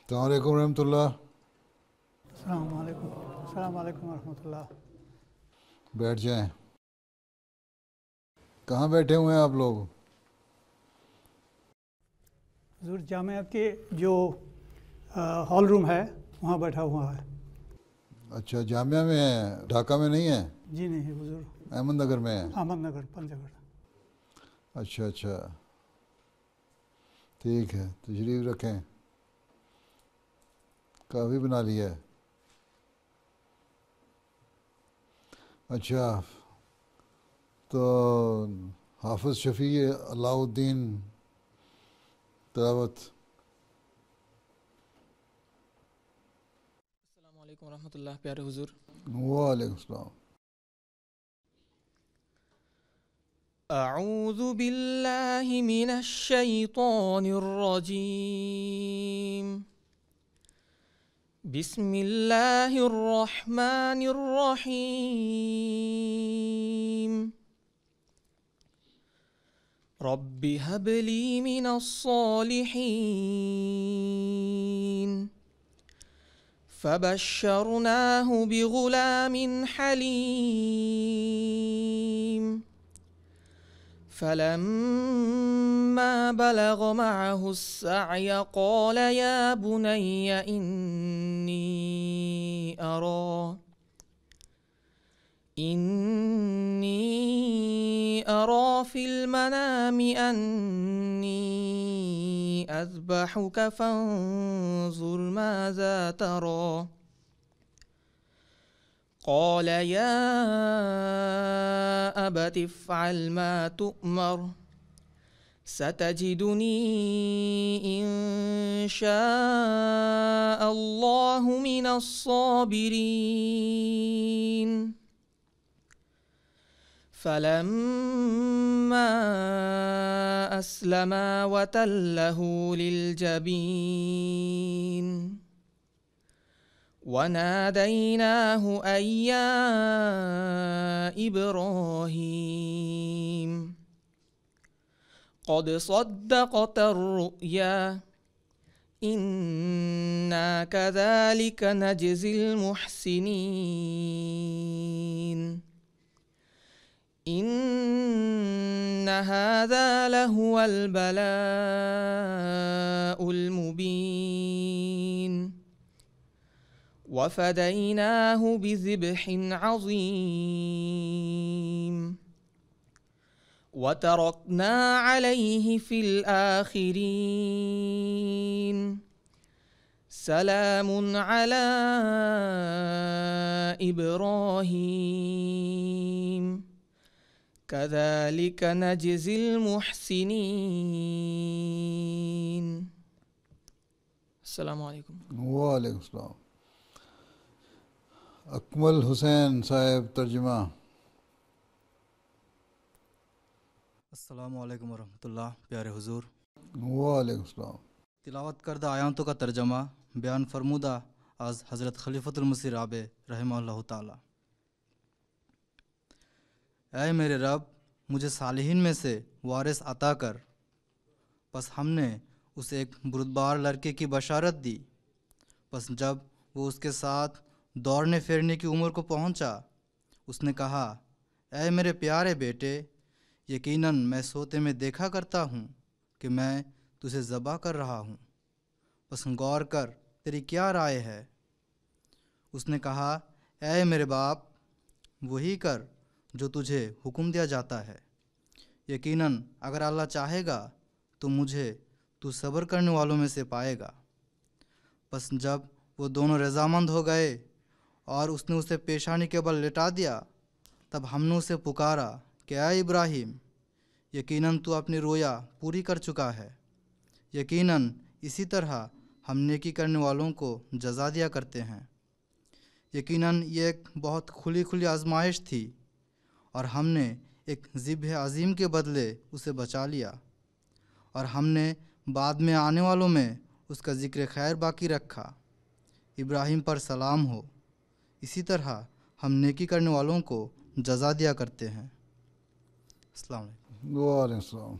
السلام علیکم ورحمۃ اللہ. السلام علیکم ورحمۃ اللہ. بیٹھ جائیں. کہاں بیٹھے ہوئے ہیں آپ لوگ؟ حضور جامعہ کے جو ہال روم ہے وہاں بیٹھا ہوا ہے. اچھا، جامعہ میں ہے، ڈھاکہ میں نہیں ہے؟ جی نہیں حضور، احمد نگر میں ہے. احمد نگر پنجہ گڑھ. اچھا اچھا، ٹھیک ہے، تشریف رکھیں. کافی بنا لیا ہے. اچھا، تو حافظ شفیع علاء الدین تلاوت. السلام علیکم ورحمۃ اللہ. پیارے حضور، وعلیکم السلام. اعوذ باللہ من الشیطان الرجیم. بسم اللہ الرحمن الرحیم. رب هب لی من الصالحین. فبشرناه بغلام حلیم. فلما بلغ معه السعي قال يا بني إني أرى في المنام أني أذبحك فانظر ماذا ترى. قال يا أبت افعل ما تؤمر ستجدني إن شاء الله من الصابرين. فلما أسلما وتله للجبين وناديناه أن يا إبراهيم قد صدقت الرؤيا إنا كذلك نجزي المحسنين. إن هذا لهو البلاء المبين. وفديناه بذبح عظيم. وتركنا عليه في الآخرين. سلام على إبراهيم كذلك نجزي المحسنين. السلام علیکم. وعلیکم السلام. اکمل حسین صاحب ترجمہ. السلام علیکم ورحمۃ اللہ. پیارے حضور، وعلیکم السلام. تلاوت کردہ آیاتوں کا ترجمہ بیان فرمودہ از حضرت خلیفۃ المسیح رابع رحمہ اللہ تعالی. اے میرے رب، مجھے صالحین میں سے وارث عطا کر. پس ہم نے اسے ایک بردبار لڑکے کی بشارت دی. پس جب وہ اس کے ساتھ دوڑنے پھرنے کی عمر کو پہنچا، اس نے کہا، اے میرے پیارے بیٹے، یقیناً میں سوتے میں دیکھا کرتا ہوں کہ میں تجھے ذبح کر رہا ہوں. پس غور کر تیری کیا رائے ہے؟ اس نے کہا، اے میرے باپ، وہی کر جو تجھے حکم دیا جاتا ہے. یقیناً اگر اللہ چاہے گا تو مجھے تو صبر کرنے والوں میں سے پائے گا. پس جب وہ دونوں رضامند ہو گئے اور اس نے اسے پیشانی کے بل لٹا دیا، تب ہم نے اسے پکارا کہ اے ابراہیم، یقیناً تو اپنی رویا پوری کر چکا ہے. یقیناً اسی طرح ہم نیکی کرنے والوں کو جزا دیا کرتے ہیں. یقیناً یہ ایک بہت کھلی آزمائش تھی اور ہم نے ایک ذبح عظیم کے بدلے اسے بچا لیا، اور ہم نے بعد میں آنے والوں میں اس کا ذکر خیر باقی رکھا. ابراہیم پر سلام ہو. اسی طرح ہم نیکی کرنے والوں کو جزا دیا کرتے ہیں. السلام علیکم. وعلیکم السلام.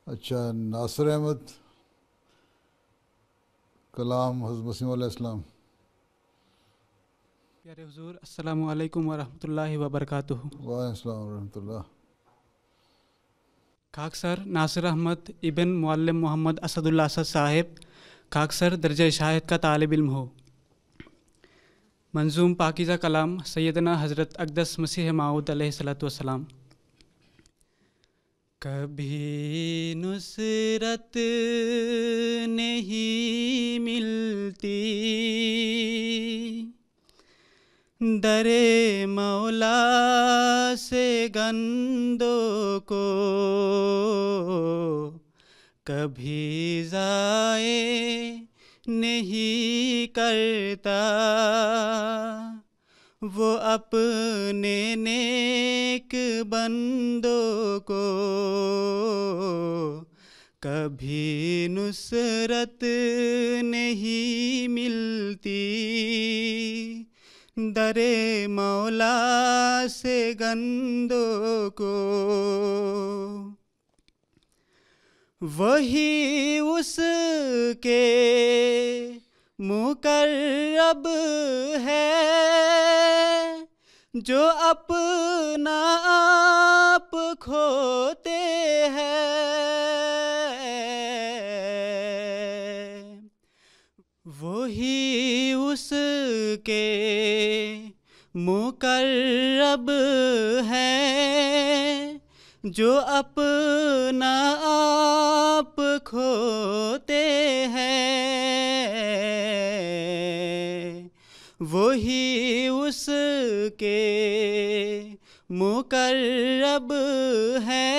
اچھا، ناصر احمد. کلام حضرت مسیح علیہ السلام۔ پیارے حضور السلام علیکم ورحمۃ اللہ وبرکاتہ۔ وعلیکم السلام ورحمۃ اللہ۔ خاکسار ناصر احمد ابن معلم محمد اسد اللہ اسد صاحب خاکسار درجہ شاہد کا طالب علم ہو۔ منظوم پاکیزہ کلام سیدنا حضرت اقدس مسیح موعود علیہ الصلوۃ والسلام۔ کبھی نصرت نہیں ملتی در مولا سے گندوں کو، کبھی ضائع نہیں کرتا وہ اپنے نیک بندوں کو، کبھی نصرت نہیں ملتی در مولا سے گندوں کو، وہی اس کے مقرب ہے جو اپنا آپ کھوتے ہیں، وہی اس کے مقرب ہے جو اپنا آپ کھوتے ہیں، وہی اس کے مقرب ہے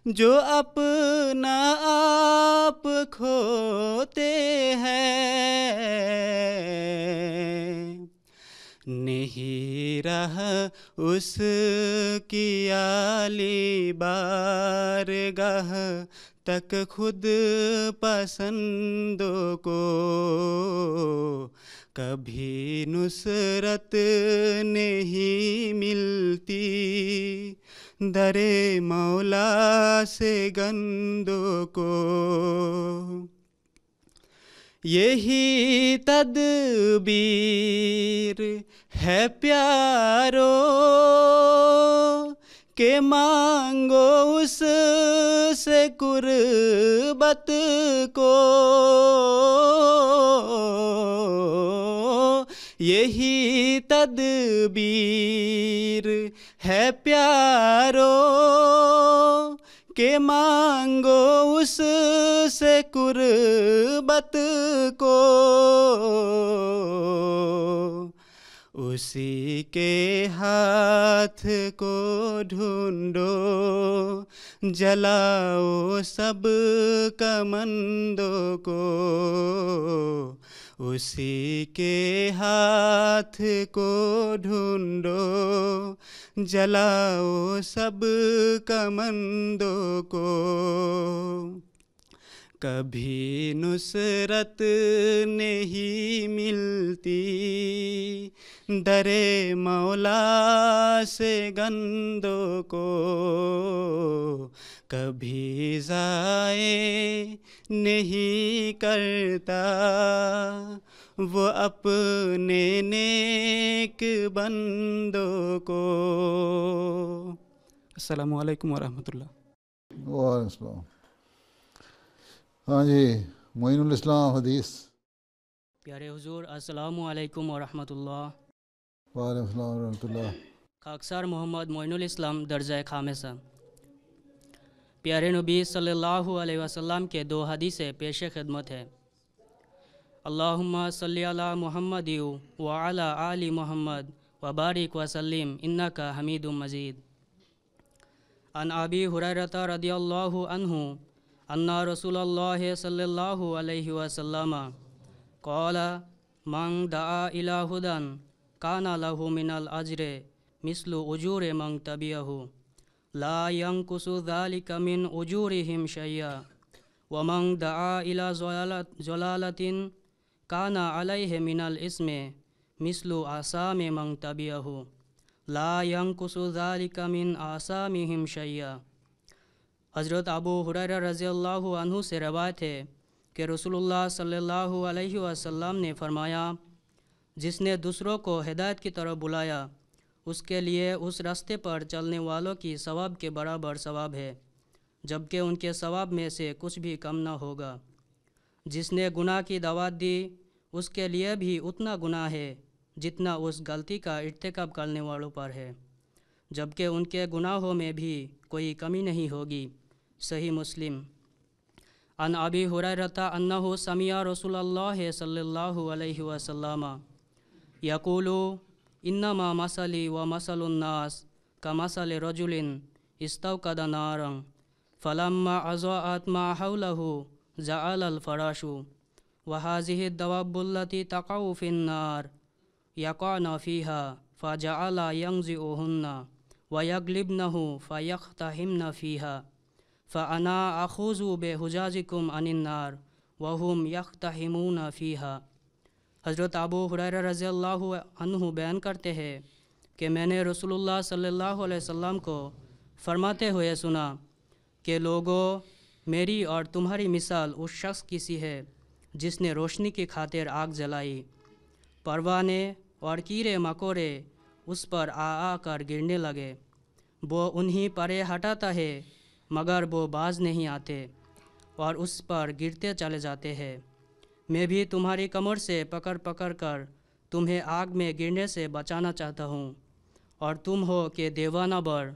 جو اپنا آپ کھوتے ہیں، نہیں رہا اس کی عالی بارگاہ تک خود پسندوں کو، کبھی نصرت نہیں ملتی در مولا سے گندوں کو، یہی تدبیر ہے پیارو کہ مانگو اس سے قربت کو، یہی تدبیر ہے پیارو کہ مانگو اس سے قربت کو، اسی کے ہاتھ کو ڈھونڈو جلاؤ سب کمندوں کو، اسی کے ہاتھ کو ڈھونڈو جلاؤ سب کمندوں کو، کبھی نصرت نہیں ملتی در مولا سے گندوں کو، کبھی ضائع نہیں کرتا وہ اپنے نیک بندوں کو۔ السلام علیکم ورحمۃ اللہ۔ وعلیکم السلام۔ ہاں جی، معین الاسلام حدیث۔ پیارے حضور السلام علیکم ورحمۃ اللہ۔ وعلیکم السلام ورحمۃ اللہ۔ خاکسار محمد معین الاسلام درجہ خامسہ۔ پیارے نبی صلی اللہ علیہ وسلم کے دو حدیثیں پیش خدمت ہے۔ اللہم صلی علی محمد وعلی آل محمد وبارک وسلم انکا حمید مجید۔ عن ابی ہریرہ رضی اللہ عنہ ان رسول اللہ صلی اللہ علیہ وسلم قال من دعا الی ہدی کان لہ من الاجر مثل اجور من تبعہ لا ينقص ذلك من اجورهم شيئا ومن دعا الى ضلالة كان عليه من الاسم مثل آثام من تبعه لا ينقص ذلك من آثامهم شيئا۔ حضرت ابو ہریرہ رضی اللہ عنہ سے روایت ہے کہ رسول اللہ صلی اللہ علیہ وسلم نے فرمایا، جس نے دوسروں کو ہدایت کی طرف بلایا اس کے لیے اس راستے پر چلنے والوں کی ثواب کے برابر ثواب ہے، جبکہ ان کے ثواب میں سے کچھ بھی کم نہ ہوگا۔ جس نے گناہ کی دعوت دی اس کے لیے بھی اتنا گناہ ہے جتنا اس غلطی کا ارتکاب کرنے والوں پر ہے، جبکہ ان کے گناہوں میں بھی کوئی کمی نہیں ہوگی۔ صحیح مسلم۔ عن ابی ہریرہ انہ سمع رسول اللہ صلی اللہ علیہ وسلم یقول انما مثلی و مثل الناس کمثل رجل استوقد نارا فلما اضاءت ما حوله جعل الفراش وهذه الدواب التي تقع في النار يقعن فيها فجعل ينزئهن ويغلبنه فيقتحمن فيها فأنا أخوذ بحجاجكم عن النار وهم يقتحمون فيها۔ حضرت ابو ہریرہ رضی اللہ عنہ بیان کرتے ہیں کہ میں نے رسول اللہ صلی اللہ علیہ وسلم کو فرماتے ہوئے سنا کہ لوگوں، میری اور تمہاری مثال اس شخص کی سی ہے جس نے روشنی کی خاطر آگ جلائی، پروانے اور کیڑے مکوڑے اس پر آ کر گرنے لگے، وہ انہیں پرے ہٹاتا ہے مگر وہ باز نہیں آتے اور اس پر گرتے چلے جاتے ہیں۔ میں بھی تمہاری کمر سے پکڑ کر تمہیں آگ میں گرنے سے بچانا چاہتا ہوں، اور تم ہو کہ دیوانہ بر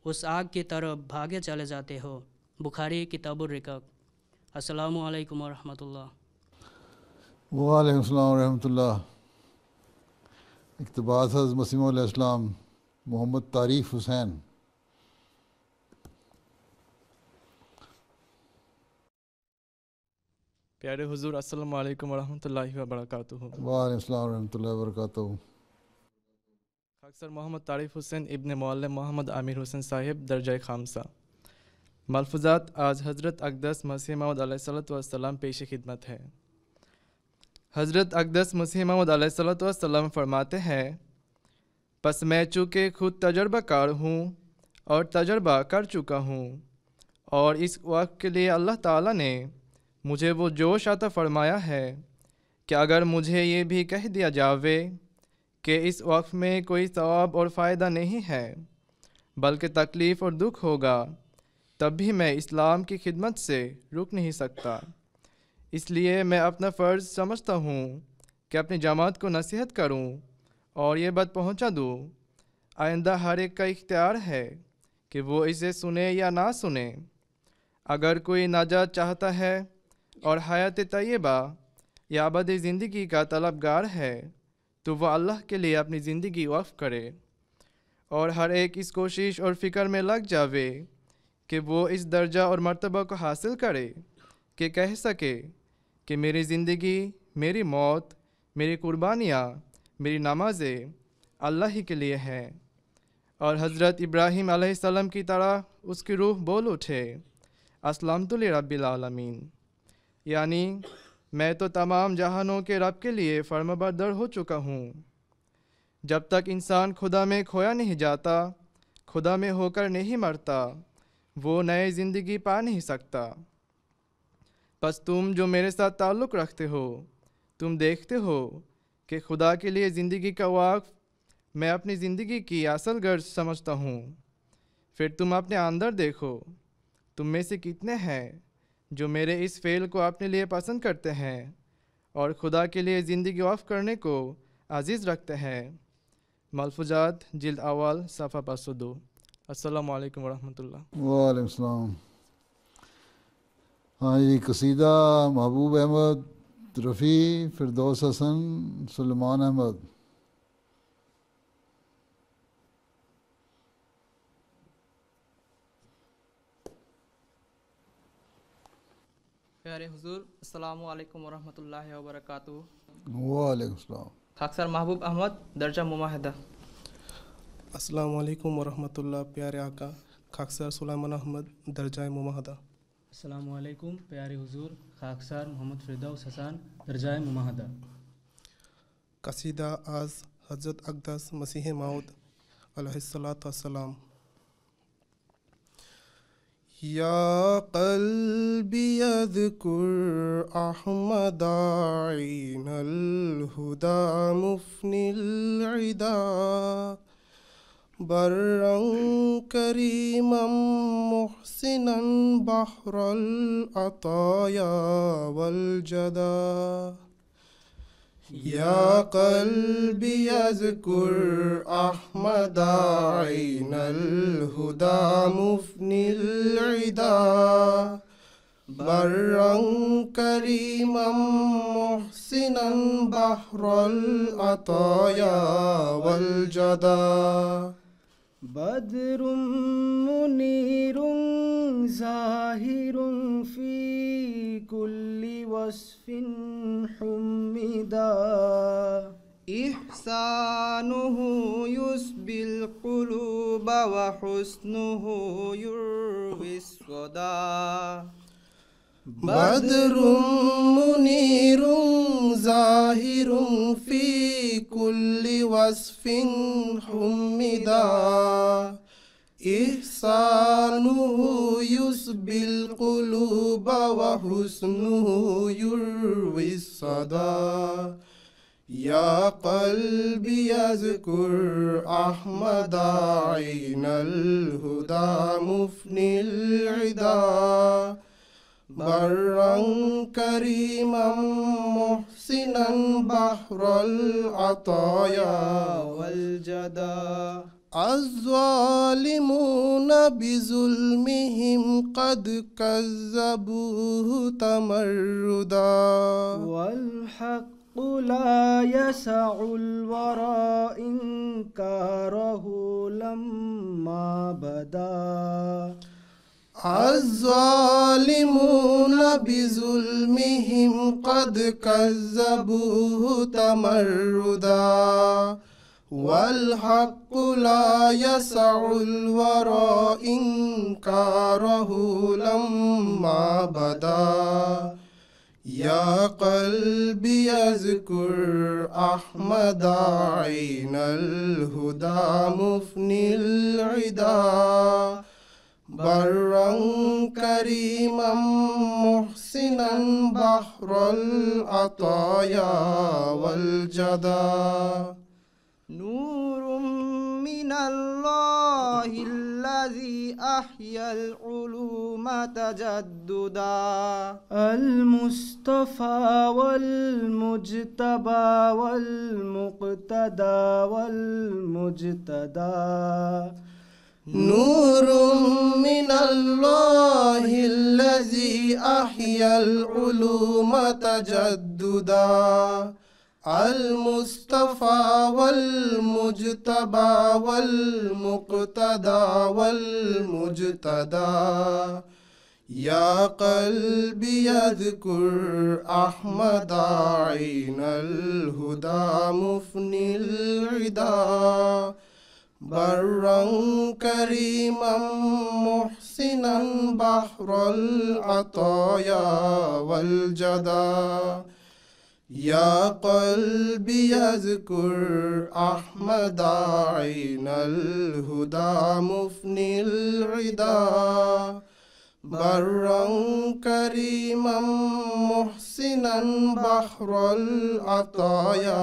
اس آگ کی طرف بھاگے چلے جاتے ہو۔ بخاری کتاب الرقاق۔ السلام علیکم ورحمۃ اللہ۔ وعلیکم السلام ورحمۃ اللہ۔ اقتباس حضرت مسیح علیہ السلام محمد طارف حسین۔ پیارے حضور السلام علیکم ورحمۃ اللہ وبرکاتہ۔ وعلیکم السلام ورحمۃ اللہ وبرکاتہ۔ خاکسار محمد طارف حسین ابن معلم محمد عامر حسین صاحب درجہ خامسہ۔ ملفوظات آج حضرت اقدس مسیح موعود علیہ السلام پیش خدمت ہے۔ حضرت اقدس مسیح موعود علیہ السلام فرماتے ہیں، پس میں چونکہ خود تجربہ کار ہوں اور تجربہ کر چکا ہوں، اور اس وقت کے لیے اللہ تعالیٰ نے مجھے وہ جوش عطا فرمایا ہے کہ اگر مجھے یہ بھی کہہ دیا جاوے کہ اس وقت میں کوئی ثواب اور فائدہ نہیں ہے بلکہ تکلیف اور دکھ ہوگا، تب بھی میں اسلام کی خدمت سے رک نہیں سکتا۔ اس لیے میں اپنا فرض سمجھتا ہوں کہ اپنی جماعت کو نصیحت کروں اور یہ بات پہنچا دوں۔ آئندہ ہر ایک کا اختیار ہے کہ وہ اسے سنے یا نہ سنے۔ اگر کوئی نجات چاہتا ہے اور حیات طیبہ یا ابدی زندگی کا طلبگار ہے تو وہ اللہ کے لیے اپنی زندگی وقف کرے، اور ہر ایک اس کوشش اور فکر میں لگ جاوے کہ وہ اس درجہ اور مرتبہ کو حاصل کرے کہ کہہ سکے کہ میری زندگی، میری موت، میری قربانیاں، میری نمازیں اللہ ہی کے لیے ہیں۔ اور حضرت ابراہیم علیہ السلام کی طرح اس کی روح بول اٹھے، اسلمت لرب العالمین، یعنی میں تو تمام جہانوں کے رب کے لیے فرمانبردار ہو چکا ہوں۔ جب تک انسان خدا میں کھویا نہیں جاتا، خدا میں ہو کر نہیں مرتا، وہ نئے زندگی پا نہیں سکتا۔ پس تم جو میرے ساتھ تعلق رکھتے ہو، تم دیکھتے ہو کہ خدا کے لیے زندگی کا وقف میں اپنی زندگی کی اصل غرض سمجھتا ہوں۔ پھر تم اپنے اندر دیکھو، تم میں سے کتنے ہیں جو میرے اس فعل کو اپنے لیے پسند کرتے ہیں اور خدا کے لیے زندگی وقف کرنے کو عزیز رکھتے ہیں۔ ملفوظات جلد اول صفحہ 502۔ السلام علیکم ورحمۃ اللہ۔ وعلیکم السلام۔ ہاں جی، قصیدہ محبوب احمد رفیع، فردوس حسن، سلیمان احمد۔ پیارے حضور السلام علیکم ورحمۃ اللہ وبرکاتہ۔ وعلیکم السلام۔ خاکسار محبوب احمد درجہ مماہدہ۔ السلام علیکم ورحمۃ اللہ۔ پیارے آقا خاکسار سلیمان احمد درجہ مماہدہ۔ السلام علیکم پیارے حضور، خاکسار محمد فردوس حسن درجہ مماہدہ۔ قصیدہ آز حضرت اقدس مسیح موعود علیہ السلام۔ یا قلبی اذکر احمد عین الہدا مفنی العدا برا کریما محسنا بحر العطایا والجدا یا قلبی اذکر احمد عین الہدا مفنی العدا برا کریما محسنا بحر العطایا والجدا بدر منیر ظاہر فی کل وصف حمدا احسانہ یسبی القلوب وحسنہ یروی الصدا بدر منیر ظاہر فی کل وصف حمدا احسانہ یسبی القلوب وحسنہ یروی الصدا یا قلبی اذکر احمد عین الہدا مفنی العدا برا کریما محسنا بحر العطایا والجدا الظالمون بظلمهم قد كذبوه تمردا والحق لا يسع الورى إنكاره لما بدا الظالمون بظلمهم قد كذبوه تمردا والحق لا يسع الورى إنكاره لما بدا یا قلبی اذکر احمد عین الہدا مفنی العدا برا کریما محسنا بحر العطایا والجدا نور من اللہ الذی احیا العلوم تجددا المصطفى والمجتبى والمقتدى والمجتدى نور من اللہ الذی احیا العلوم تجددا المصطفى والمجتبى والمقتدى والمجتدى یا قلبی اذکر احمد عین الہدا مفنی العدا برا کریما محسنا بحر العطایا والجدا یا قلبی اذکر احمد عین الہدا مفنی العدا برا کریما محسنا بحر العطایا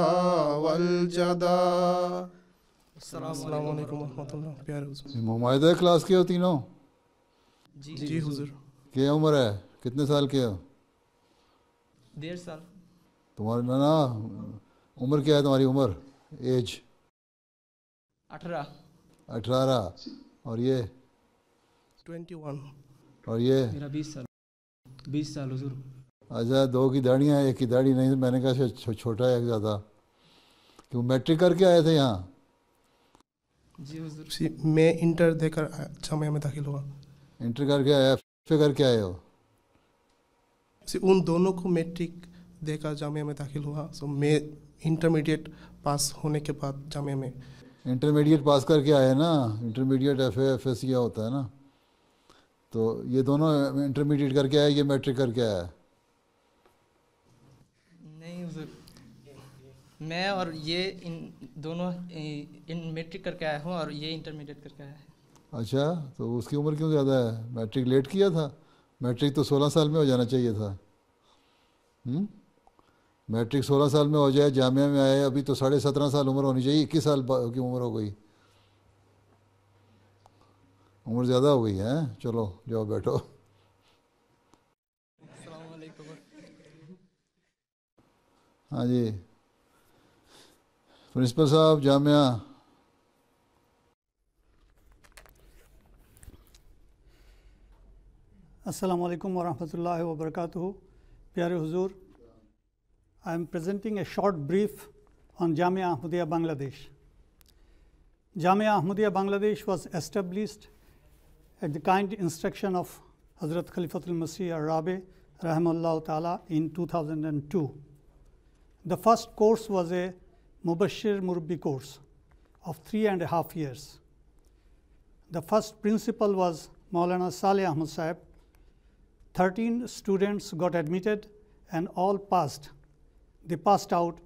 والجدا السلام علیکم ورحمۃ اللہ. پیارے حضور مماہدہ کلاس کے ہو تینوں؟ جی حضور. کیا عمر ہے؟ کتنے سال کے ہو؟ 1.5 سال. تمہارا نا عمر کیا ہے تمہاری عمر؟ ایج 18. اور یہ 21. اور یہ میرا 20 سال حضور. اچھا 2 کی داڑیاں ایک کی داڑھی نہیں. میں نے کہا چھوٹا ہے ایک زیادہ. کہ وہ میٹرک کر کے آئے تھے یہاں؟ جی حضور. میں انٹر دے کر جامعہ میں داخل ہوا. انٹر کر کے آیا پھر کر کے آئے ہو؟ ان دونوں کو میٹرک دے کر جامعہ میں داخل ہوا. سو میں انٹرمیڈیٹ پاس ہونے کے بعد جامعہ میں انٹرمیڈیٹ پاس کر کے آئے نا. Intermediate F A F S کیا ہوتا ہے نا. تو یہ دونوں انٹرمیڈیٹ کر کے آئے, یہ میٹرک کر کے آیا ہے؟ نہیں حضور, میں اور یہ ان دونوں میٹرک کر کے آیا ہوں اور یہ انٹرمیڈیٹ کر کے آیا ہے. اچھا تو اس کی عمر کیوں زیادہ ہے؟ میٹرک لیٹ کیا تھا؟ میٹرک تو 16 سال میں ہو جانا چاہیے تھا. میٹرک 16 سال میں ہو جائے, جامعہ میں آئے, ابھی تو 17.5 سال عمر ہونی چاہیے, 21 سال کی عمر ہو گئی, عمر زیادہ ہو گئی ہے. چلو جاؤ بیٹھو. ہاں جی پرنسپل صاحب جامعہ. السلام علیکم ورحمۃ اللہ وبرکاتہ. پیارے حضور, I am presenting a short brief on Jamia Ahmadiyya Bangladesh. Jamia Ahmadiyya Bangladesh was established at the kind instruction of Hazrat Khalifatul Masih Ar-Rabi rahimahullah ta'ala in 2002. The first course was a Mubashir Murabbi course of 3.5 years. The first principal was Maulana Saleh Ahmad Sahib. 13 students got admitted and all passed. They passed out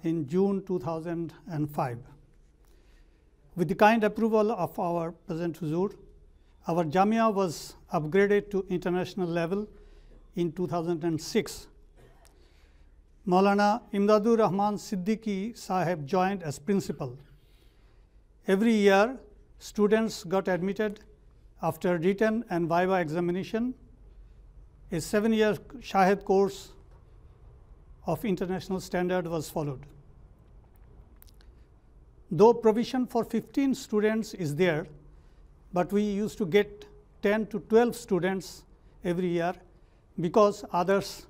in June 2005. With the kind approval of our present Huzur, our Jamia was upgraded to international level in 2006. Maulana Imdadur Rahman Siddiqui Sahib joined as principal. Every year, students got admitted after written and viva examination. A 7-year Shahid course of international standard was followed. Though provision for 15 students is there, but we used to get 10 to 12 students every year because others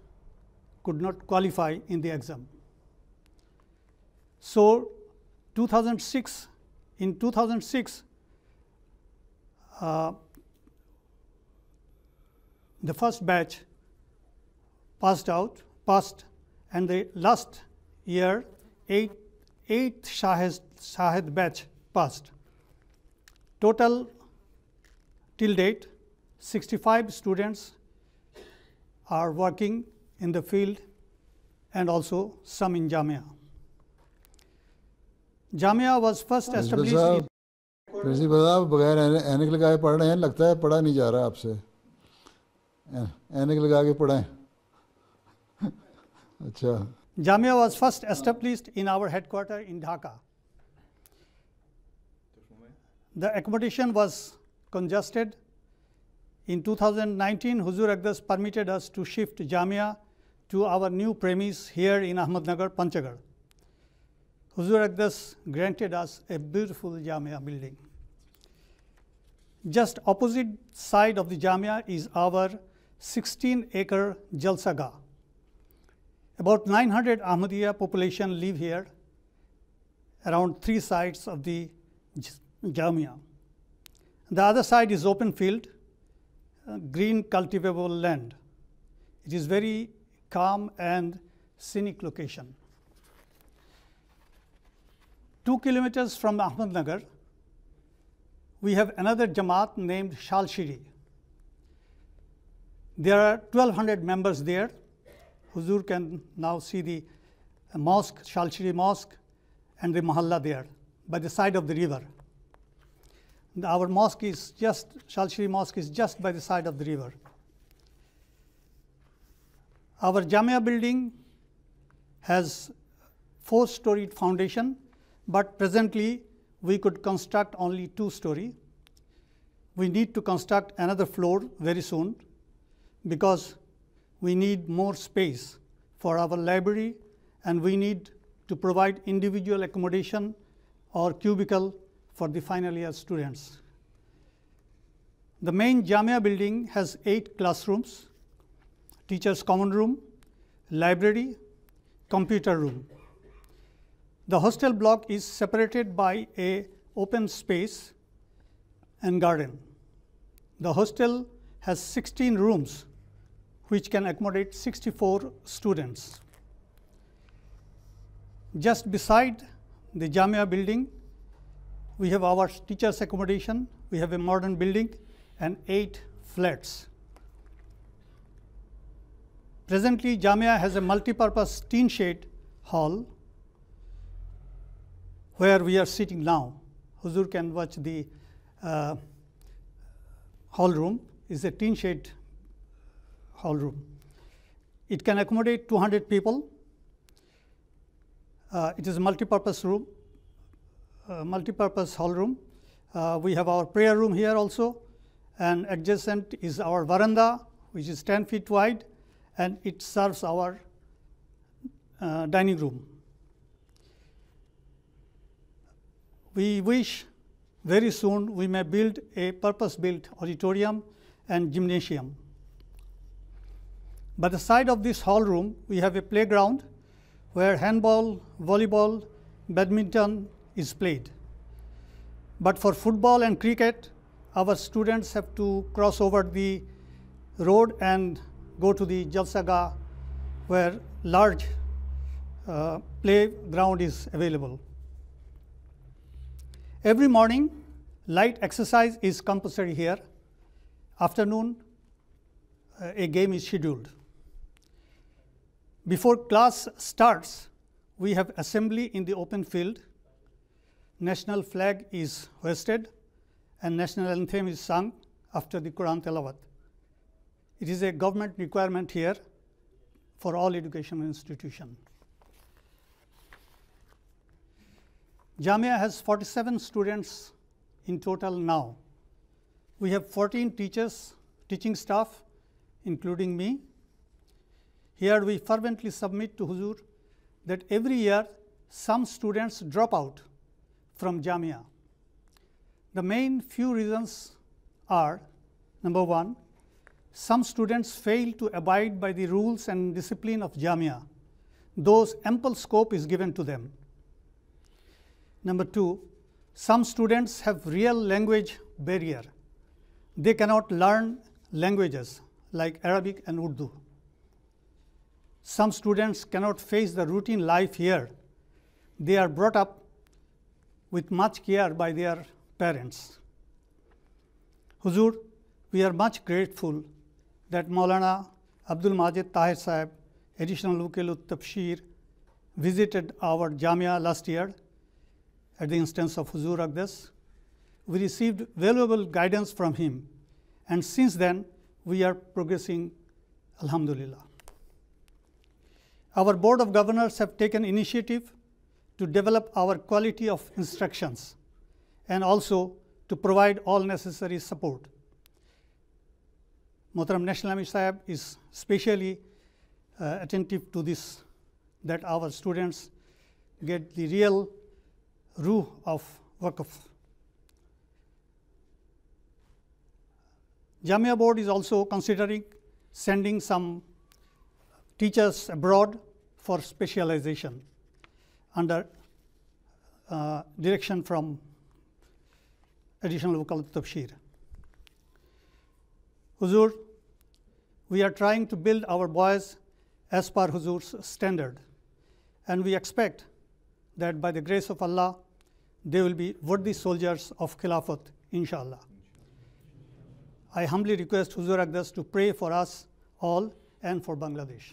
could not qualify in the exam. So in 2006, the first batch passed, and the last year, eighth Shahid batch passed. Total till date, 65 students are working in the field and also some in Jamia. Jamia was first established. Principal صاحب بغیر اینک لگائے پڑھ رہے ہیں, لگتا ہے پڑھا نہیں جا رہا آپ سے. اینک لگا کے پڑھائیں. اچھا. Jamia was first established in our headquarters in Dhaka. The accommodation was congested. In 2019, Huzur Aqdas permitted us to shift Jamia to our new premise here in Ahmednagar, Panchgarh. Huzur Aqdas granted us a beautiful Jamia building. Just opposite side of the Jamia is our 16-acre Jalsagah. About 900 Ahmadiyya population live here around 3 sides of the Jamia. The other side is open field, green cultivable land. It is very calm and scenic location. 2 kilometers from Ahmednagar, we have another Jamaat named Shalshiri. There are 1,200 members there. Huzur can now see the mosque, Shalshiri Mosque, and the Mahalla there by the side of the river. Our mosque is Shalshiri Mosque is just by the side of the river. Our Jamia building has 4-storied foundation, but presently we could construct only 2-story. We need to construct another floor very soon because we need more space for our library, and we need to provide individual accommodation or cubicle for the final year students. The main Jamia building has 8 classrooms, teachers' common room, library, computer room. The hostel block is separated by a open space and garden. The hostel has 16 rooms which can accommodate 64 students. Just beside the Jamia building, we have our teachers' accommodation. We have a modern building and 8 flats. Presently, Jamia has a multi-purpose tin shade hall where we are sitting now. Huzur can watch the hall room is a tin shed hall room. It can accommodate 200 people. It is a multi-purpose room, multi-purpose hall room. We have our prayer room here also, and adjacent is our veranda, which is 10 feet wide, and it serves our dining room. We wish very soon we may build a purpose-built auditorium and gymnasium. By the side of this hall room, we have a playground where handball, volleyball, badminton is played. But for football and cricket, our students have to cross over the road and go to the Jalsagah, where large playground is available. Every morning, light exercise is compulsory here. Afternoon, a game is scheduled. Before class starts, we have assembly in the open field. National flag is hoisted and national anthem is sung after the Quran Tilawat. It is a government requirement here for all educational institutions. Jamia has 47 students in total now. We have 14 teachers, teaching staff, including me. Here we fervently submit to Huzur that every year some students drop out from Jamia. The main few reasons are, number one, some students fail to abide by the rules and discipline of Jamia. Those ample scope is given to them. Number two, some students have real language barrier. They cannot learn languages like Arabic and Urdu. Some students cannot face the routine life here. They are brought up with much care by their parents. Huzur, we are much grateful that Maulana Abdul Majid Tahir Sahib, additional Wukil Tafsir, visited our Jamia last year at the instance of Huzur Aqdas. We received valuable guidance from him, and since then we are progressing, alhamdulillah. Our Board of Governors have taken initiative to develop our quality of instructions and also to provide all necessary support. Mohtaram National Amir Sahib is specially attentive to this, that our students get the real ruh of Waqf. Jamia Board is also considering sending some teachers abroad for specialization under direction from additional Wukal Tafsir. Huzur, we are trying to build our boys as per Huzur's standard, and we expect that by the grace of Allah, they will be worthy soldiers of Khilafat, inshallah. I humbly request Huzur Aqdas to pray for us all and for Bangladesh.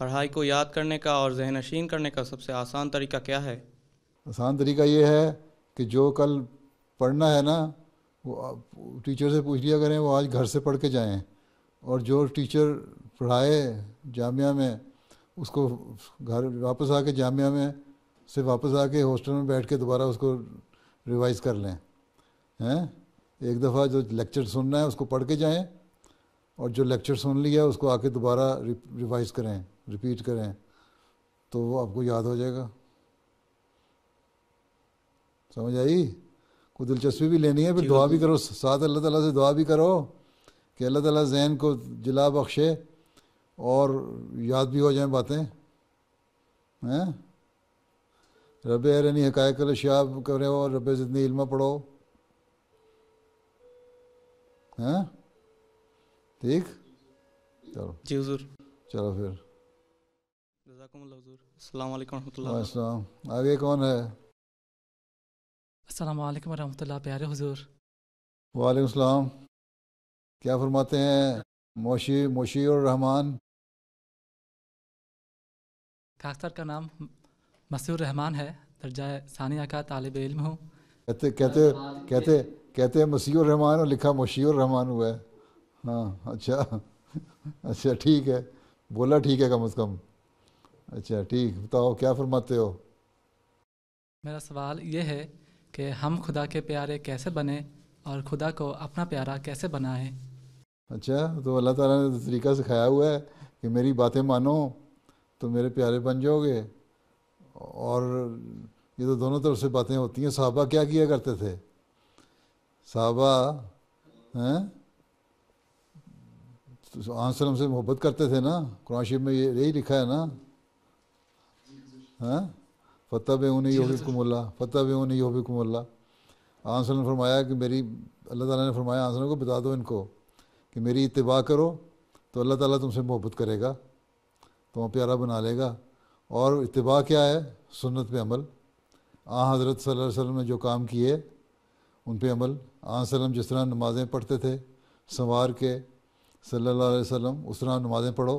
پڑھائی کو یاد کرنے کا اور ذہن نشین کرنے کا سب سے آسان طریقہ کیا ہے؟ آسان طریقہ یہ ہے کہ جو کل پڑھنا ہے نا وہ ٹیچر سے پوچھ لیا کریں، وہ آج گھر سے پڑھ کے جائیں، اور جو ٹیچر پڑھائے جامعہ میں اس کو گھر واپس آ کے جامعہ میں سے واپس آ کے ہاسٹل میں بیٹھ کے دوبارہ اس کو ریوائز کر لیں ہیں۔ ایک دفعہ جو لیکچر سننا ہے اس کو پڑھ کے جائیں، اور جو لیکچر سن لیا اس کو آ کے دوبارہ ریوائز کریں، ریپیٹ کریں، تو وہ آپ کو یاد ہو جائے گا۔ سمجھ آئی؟ کوئی دلچسپی بھی لینی ہے، پھر دعا بھی کرو ساتھ، اللہ تعالیٰ سے دعا بھی کرو کہ اللہ تعالیٰ ذہن کو جلا بخشے اور یاد بھی ہو جائیں باتیں ہیں۔ رب ارنی حقائق الاشیاء کرے ہو، رب زدنی علما پڑھو، ہیں ٹھیک؟ چلو جی حضور، چلو پھر جزاکم اللہ حضور۔ السلام علیکم ورحمۃ اللہ۔ وعلیکم السلام۔ آگے کون ہے؟ السلام علیکم ورحمۃ اللہ۔ پیارے حضور، وعلیکم السلام۔ کیا فرماتے ہیں موشی الرحمان؟ خاکسر کا نام مسیح الرحمان ہے، درجہ ثانیہ کا طالب علم ہوں۔ کہتے مسیح الرحمان اور لکھا موشی الرحمان ہوا ہے۔ ہاں اچھا اچھا ٹھیک ہے، بولا ٹھیک ہے کم از کم۔ اچھا ٹھیک، بتاؤ کیا فرماتے ہو؟ میرا سوال یہ ہے کہ ہم خدا کے پیارے کیسے بنیں اور خدا کو اپنا پیارا کیسے بنائیں؟ اچھا، تو اللہ تعالیٰ نے طریقہ سکھایا ہوا ہے کہ میری باتیں مانو تو میرے پیارے بن جاؤ گے، اور یہ تو دونوں طرف سے باتیں ہوتی ہیں۔ صحابہ کیا کیا کرتے تھے؟ صحابہ ہیں وسلم سے محبت کرتے تھے نا، قرآن شریف میں یہی لکھا ہے نا، ہاں فتبعونی یحببکم اللہ، فتبعونی یحببکم اللہ۔ وسلم نے فرمایا کہ میری، اللہ تعالیٰ نے فرمایا وسلم کو بتا دو ان کو کہ میری اتباع کرو تو اللہ تعالیٰ تم سے محبت کرے گا، تمہیں پیارا بنا لے گا۔ اور اتباع کیا ہے؟ سنت پہ عمل۔ حضرت صلی اللہ علیہ وسلم نے جو کام کیے ان پہ عمل۔ وسلم جس طرح نمازیں پڑھتے تھے سنوار کے صلی اللہ علیہ وسلم، اس طرح نمازیں پڑھو۔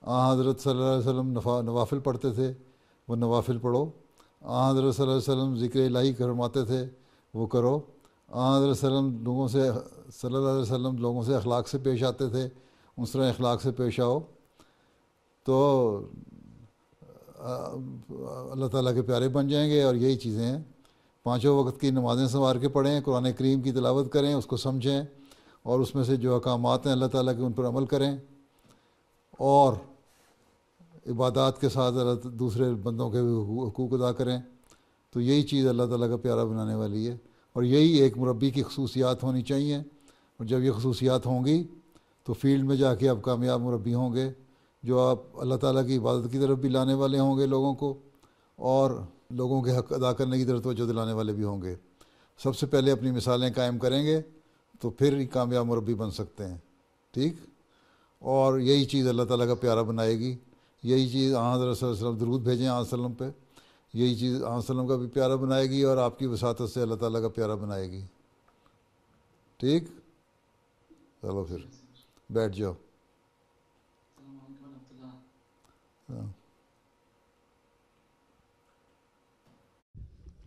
حضرت صلی اللہ علیہ وسلم نوافل پڑھتے تھے، وہ نوافل پڑھو۔ حضرت صلی اللہ علیہ وسلم ذکر الہی فرماتے تھے، وہ کرو۔ حضرت صلی اللہ علیہ وسلم لوگوں سے اخلاق سے پیش آتے تھے، اس طرح اخلاق سے پیش آؤ، تو اللہ تعالیٰ کے پیارے بن جائیں گے۔ اور یہی چیزیں ہیں، پانچوں وقت کی نمازیں سنوار کے پڑھیں، قرآن کریم کی تلاوت کریں، اس کو سمجھیں، اور اس میں سے جو احکامات ہیں اللہ تعالیٰ کے ان پر عمل کریں، اور عبادات کے ساتھ دوسرے بندوں کے حقوق ادا کریں، تو یہی چیز اللہ تعالیٰ کا پیارا بنانے والی ہے۔ اور یہی ایک مربی کی خصوصیات ہونی چاہیے، اور جب یہ خصوصیات ہوں گی تو فیلڈ میں جا کے آپ کامیاب مربی ہوں گے، جو آپ اللہ تعالیٰ کی عبادت کی طرف بھی لانے والے ہوں گے لوگوں کو، اور لوگوں کے حق ادا کرنے کی طرف توجہ دلانے والے بھی ہوں گے۔ سب سے پہلے اپنی مثالیں قائم کریں گے تو پھر کامیاب مربی بن سکتے ہیں، ٹھیک؟ اور یہی چیز اللہ تعالیٰ کا پیارا بنائے گی، یہی چیز حضرت صلی اللہ علیہ وسلم درود بھیجیں وسلم پہ، یہی چیز وسلم کا بھی پیارا بنائے گی، اور آپ کی وساطت سے اللہ تعالیٰ کا پیارا بنائے گی، ٹھیک؟ چلو پھر بیٹھ جاؤ۔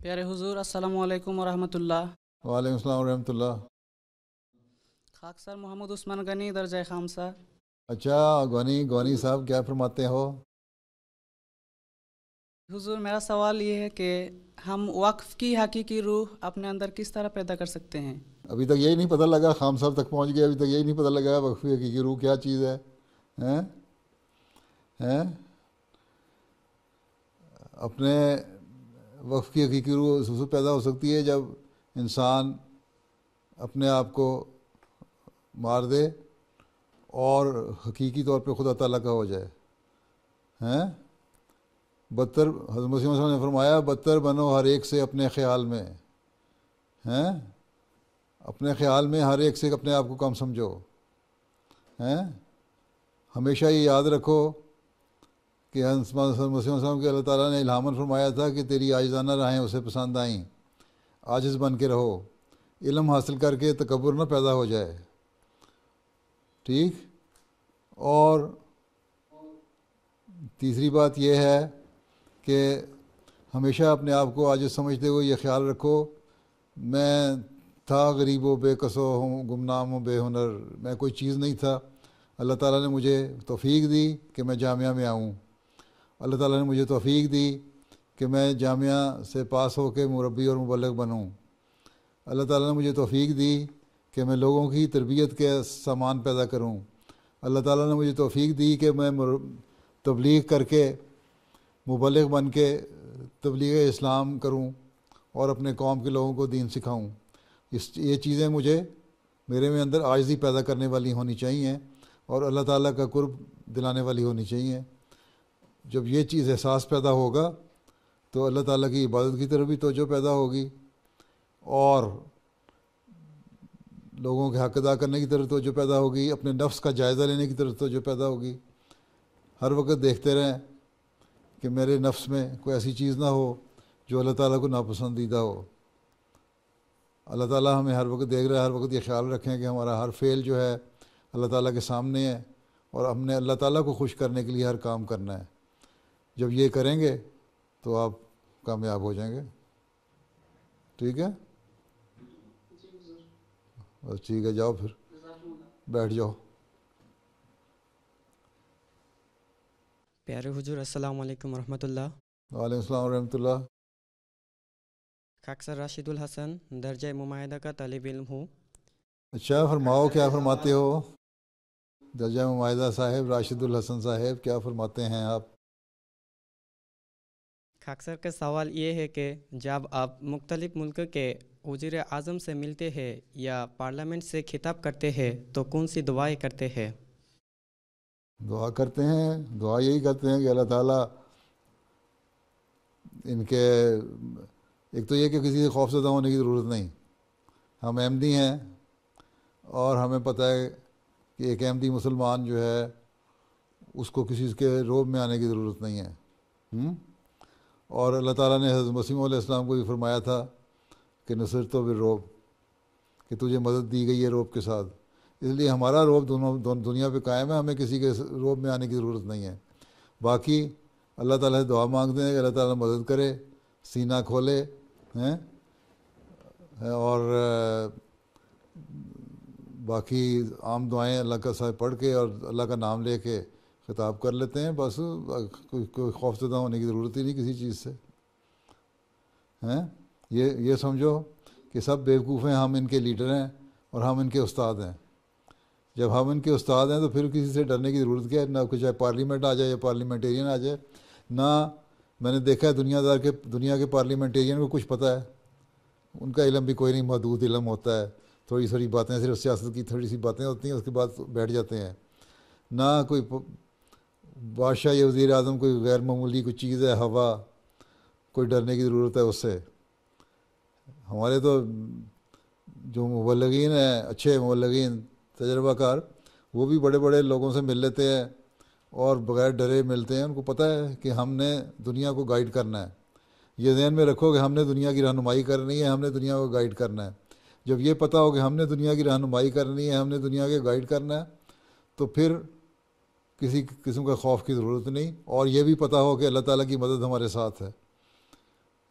پیارے حضور، السلام علیکم ورحمۃ اللہ۔ وعلیکم السلام ورحمۃ اللہ۔ خاکسر محمد عثمان غنی، درجہ خامسہ۔ اچھا غنی صاحب کیا فرماتے ہو؟ حضور میرا سوال یہ ہے کہ ہم وقف کی حقیقی روح اپنے اندر کس طرح پیدا کر سکتے ہیں؟ ابھی تک یہی نہیں پتہ لگا، خام صاحب تک پہنچ گئے، ابھی تک یہی نہیں پتہ لگا وقف کی حقیقی روح کیا چیز ہے، ہیں؟ اپنے وقف کی حقیقی روح اس سے پیدا ہو سکتی ہے جب انسان اپنے آپ کو مار دے اور حقیقی طور پہ خدا تعالیٰ کا ہو جائے، ہیں؟ بدتر حضرت مسیح علیہ السلام نے فرمایا بدتر بنو ہر ایک سے اپنے خیال میں، ہیں؟ اپنے خیال میں ہر ایک سے اپنے آپ کو کم سمجھو، ہیں؟ ہمیشہ یہ یاد رکھو کہ حضرت مسیح علیہ السلام کے اللہ تعالیٰ نے الہاماً فرمایا تھا کہ تیری عاجزانہ راہیں اسے پسند آئیں، عاجز بن کے رہو، علم حاصل کر کے تکبر نہ پیدا ہو جائے، ٹھیک؟ اور تیسری بات یہ ہے کہ ہمیشہ اپنے آپ کو عاجز سمجھتے ہوئے یہ خیال رکھو میں تھا غریب و بے کسو ہوں گمنام و بے ہنر، میں کوئی چیز نہیں تھا، اللہ تعالیٰ نے مجھے توفیق دی کہ میں جامعہ میں آؤں، اللہ تعالیٰ نے مجھے توفیق دی کہ میں جامعہ سے پاس ہو کے مربی اور مبلغ بنوں، اللہ تعالیٰ نے مجھے توفیق دی کہ میں لوگوں کی تربیت کے سامان پیدا کروں، اللہ تعالیٰ نے مجھے توفیق دی کہ میں تبلیغ کر کے مبلغ بن کے تبلیغ اسلام کروں اور اپنے قوم کے لوگوں کو دین سکھاؤں۔ یہ چیزیں میرے میں اندر عاجزی پیدا کرنے والی ہونی چاہیے اور اللہ تعالیٰ کا قرب دلانے والی ہونی چاہیے۔ جب یہ چیز احساس پیدا ہوگا تو اللہ تعالیٰ کی عبادت کی طرف بھی توجہ پیدا ہوگی اور لوگوں کے حق ادا کرنے کی طرف توجہ پیدا ہوگی، اپنے نفس کا جائزہ لینے کی طرف توجہ پیدا ہوگی۔ ہر وقت دیکھتے رہیں کہ میرے نفس میں کوئی ایسی چیز نہ ہو جو اللہ تعالیٰ کو ناپسندیدہ ہو۔ اللہ تعالیٰ ہمیں ہر وقت دیکھ رہا ہے، ہر وقت یہ خیال رکھیں کہ ہمارا ہر فعل جو ہے اللہ تعالیٰ کے سامنے ہے اور ہم نے اللہ تعالیٰ کو خوش کرنے کے لیے ہر کام کرنا ہے۔ جب یہ کریں گے تو آپ کامیاب ہو جائیں گے۔ ٹھیک ہے، بس ٹھیک ہے، جاؤ پھر بیٹھ جاؤ۔ پیارے حضور السلام علیکم ورحمۃ اللہ۔ وعلیکم السلام ورحمۃ اللہ۔ خاکسر راشد الحسن درجہ مماہدہ کا طالب علم ہوں۔ اچھا، فرماؤ کیا فرماتے ہو؟ درجہ مماہدہ صاحب راشد الحسن صاحب کیا فرماتے ہیں آپ؟ خاکسر کا سوال یہ ہے کہ جب آپ مختلف ملک کے وزیر اعظم سے ملتے ہیں یا پارلیمنٹ سے خطاب کرتے ہیں تو کون سی دعائیں کرتے ہیں؟ دعا کرتے ہیں، دعا یہی کرتے ہیں کہ اللہ تعالیٰ ان کے ایک تو یہ کہ کسی سے خوف زدہ ہونے کی ضرورت نہیں، ہم احمدی ہیں اور ہمیں پتہ ہے کہ ایک احمدی مسلمان جو ہے اس کو کسی کے روب میں آنے کی ضرورت نہیں ہے۔ اور اللہ تعالیٰ نے حضرت مسیح علیہ السلام کو بھی فرمایا تھا کہ نصرت و بالرعب، کہ تجھے مدد دی گئی ہے روب کے ساتھ، اس لیے ہمارا روب دونوں دنیا پہ قائم ہے، ہمیں کسی کے روب میں آنے کی ضرورت نہیں ہے۔ باقی اللہ تعالیٰ سے دعا مانگتے ہیں کہ اللہ تعالیٰ مدد کرے، سینہ کھولے ہیں، اور باقی عام دعائیں اللہ کا ساتھ پڑھ کے اور اللہ کا نام لے کے خطاب کر لیتے ہیں، بس کوئی خوف زدہ ہونے کی ضرورت ہی نہیں کسی چیز سے ہیں۔ یہ سمجھو کہ سب بیوقوف ہیں، ہم ان کے لیڈر ہیں اور ہم ان کے استاد ہیں۔ جب ہم ان کے استاد ہیں تو پھر کسی سے ڈرنے کی ضرورت کیا ہے؟ نہ کچھ چاہے پارلیمنٹ آ جائے یا پارلیمنٹیرین آ جائے، نہ میں نے دیکھا ہے دنیا کے پارلیمنٹیرین کو کچھ پتہ ہے، ان کا علم بھی کوئی نہیں، محدود علم ہوتا ہے، تھوڑی تھوڑی باتیں، صرف سیاست کی تھوڑی سی باتیں ہوتی ہیں، اس کے بعد بیٹھ جاتے ہیں۔ نہ کوئی بادشاہ یا وزیر اعظم کوئی غیر معمولی کوئی چیز ہے، ہوا، کوئی ڈرنے کی ضرورت ہے اس سے۔ ہمارے تو جو مبلغین ہیں، اچھے مبلغین تجربہ کار، وہ بھی بڑے بڑے لوگوں سے مل لیتے ہیں اور بغیر ڈرے ملتے ہیں، ان کو پتہ ہے کہ ہم نے دنیا کو گائیڈ کرنا ہے۔ یہ ذہن میں رکھو کہ ہم نے دنیا کی رہنمائی کرنی ہے، ہم نے دنیا کو گائیڈ کرنا ہے۔ جب یہ پتہ ہو کہ ہم نے دنیا کی رہنمائی کرنی ہے، ہم نے دنیا کے گائیڈ کرنا ہے، تو پھر کسی قسم کا خوف کی ضرورت نہیں، اور یہ بھی پتہ ہو کہ اللہ تعالیٰ کی مدد ہمارے ساتھ ہے،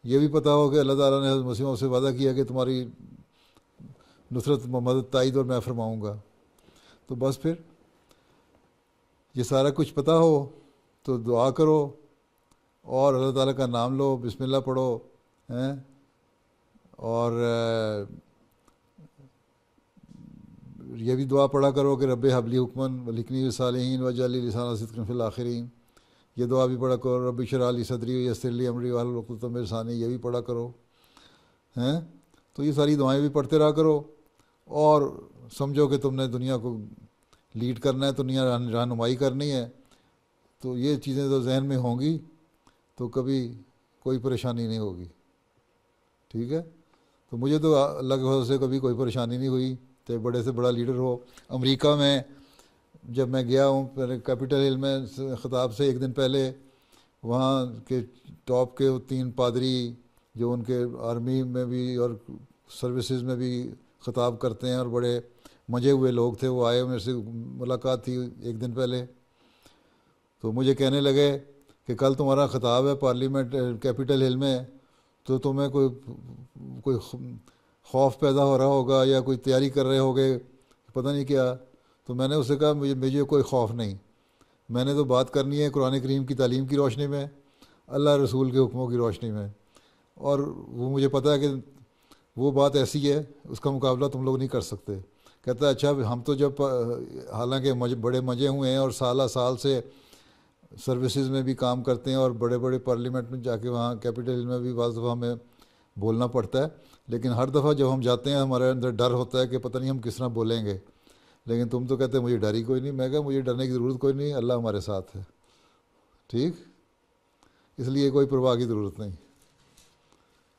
یہ بھی پتہ ہو کہ اللہ تعالیٰ نے حضرت مسیح سے وعدہ کیا کہ تمہاری نصرت مدد تائید اور میں فرماؤں گا۔ تو بس پھر یہ سارا کچھ پتہ ہو تو دعا کرو اور اللہ تعالیٰ کا نام لو، بسم اللہ پڑھو ہیں، اور یہ بھی دعا پڑھا کرو کہ رب حبلی حکمن ولکھنی صالحین وجعل لی لسان صدق فی الآخرین، یہ دعا بھی پڑھا کرو، رب اشرح لی صدری ویسر لی امری واحلل عقدۃ من لسانی، یہ بھی پڑھا کرو ہیں۔ تو یہ ساری دعائیں بھی پڑھتے رہا کرو، اور سمجھو کہ تم نے دنیا کو لیڈ کرنا ہے، دنیا رہنمائی کرنی ہے، تو یہ چیزیں تو ذہن میں ہوں گی تو کبھی کوئی پریشانی نہیں ہوگی۔ ٹھیک ہے، تو مجھے تو اللہ کے فضل سے کبھی کوئی پریشانی نہیں ہوئی، چاہے بڑے سے بڑا لیڈر ہو۔ امریکہ میں جب میں گیا ہوں کیپٹل ہل میں خطاب سے ایک دن پہلے، وہاں کے ٹاپ کے 3 پادری جو ان کے آرمی میں بھی اور سروسز میں بھی خطاب کرتے ہیں اور بڑے مجے ہوئے لوگ تھے، وہ آئے، میرے سے ملاقات تھی ایک دن پہلے، تو مجھے کہنے لگے کہ کل تمہارا خطاب ہے پارلیمنٹ کیپٹل ہل میں، تو تمہیں کوئی خوف پیدا ہو رہا ہوگا یا کوئی تیاری کر رہے ہوگے پتہ نہیں کیا. تو میں نے اسے کہا مجھے کوئی خوف نہیں، میں نے تو بات کرنی ہے قرآن کریم کی تعلیم کی روشنی میں، اللہ رسول کے حکموں کی روشنی میں، اور وہ مجھے پتہ ہے کہ وہ بات ایسی ہے اس کا مقابلہ تم لوگ نہیں کر سکتے. کہتا ہے اچھا ہم تو جب حالانکہ بڑے مزے ہوئے ہیں اور سال سے سروسز میں بھی کام کرتے ہیں اور بڑے بڑے پارلیمنٹ میں جا کے وہاں کیپٹل میں بھی بعض دفعہ ہمیں بولنا پڑتا ہے، لیکن ہر دفعہ جب ہم جاتے ہیں ہمارے اندر ڈر ہوتا ہے کہ پتہ نہیں ہم کس طرح بولیں گے. لیکن تم تو کہتے ہیں مجھے ڈر ہی کوئی نہیں. میں کہا مجھے ڈرنے کی ضرورت کوئی نہیں، اللہ ہمارے ساتھ ہے. ٹھیک، اس لیے کوئی پرواہ کی ضرورت نہیں،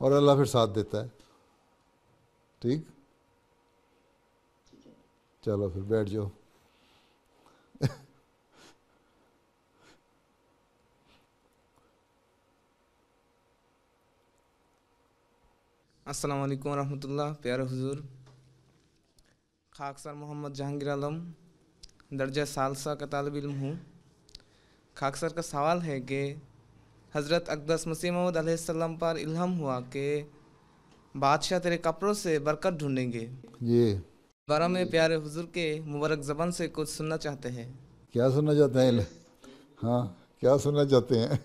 اور اللہ پھر ساتھ دیتا ہے. ٹھیک، چلو پھر بیٹھ جاؤ. السلام علیکم ورحمۃ اللہ. پیارے حضور، خاکسار محمد جہانگیر عالم درجہ ثالثہ کا طالب علم ہوں. خاکسار کا سوال ہے کہ حضرت اقدس مسیح موعود علیہ السلام پر الہام ہوا کہ بادشاہ تیرے کپڑوں سے برکت ڈھونڈیں گے. جی، بارہ میں پیارے حضور کے مبارک زبان سے کچھ سننا چاہتے ہیں. کیا سننا چاہتے ہیں؟ ہاں، کیا سننا چاہتے ہیں؟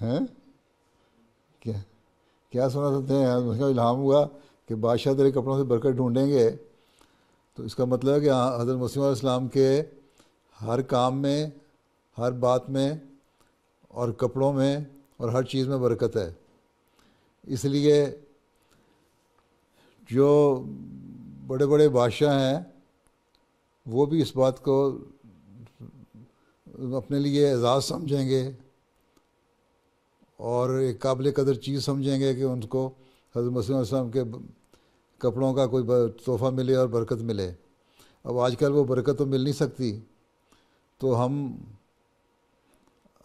ہیں کیا سنا چاہتے ہیں؟ اس کا الہام ہوا کہ بادشاہ تیرے کپڑوں سے برکت ڈھونڈیں گے، تو اس کا مطلب ہے کہ حضرت مسیح علیہ السلام کے ہر کام میں، ہر بات میں، اور کپڑوں میں، اور ہر چیز میں برکت ہے. اس لیے جو بڑے بڑے بادشاہ ہیں وہ بھی اس بات کو اپنے لیے اعزاز سمجھیں گے اور ایک قابل قدر چیز سمجھیں گے کہ ان کو حضرت مسیح علیہ السلام کے کپڑوں کا کوئی تحفہ ملے اور برکت ملے. اب آج کل وہ برکت تو مل نہیں سکتی، تو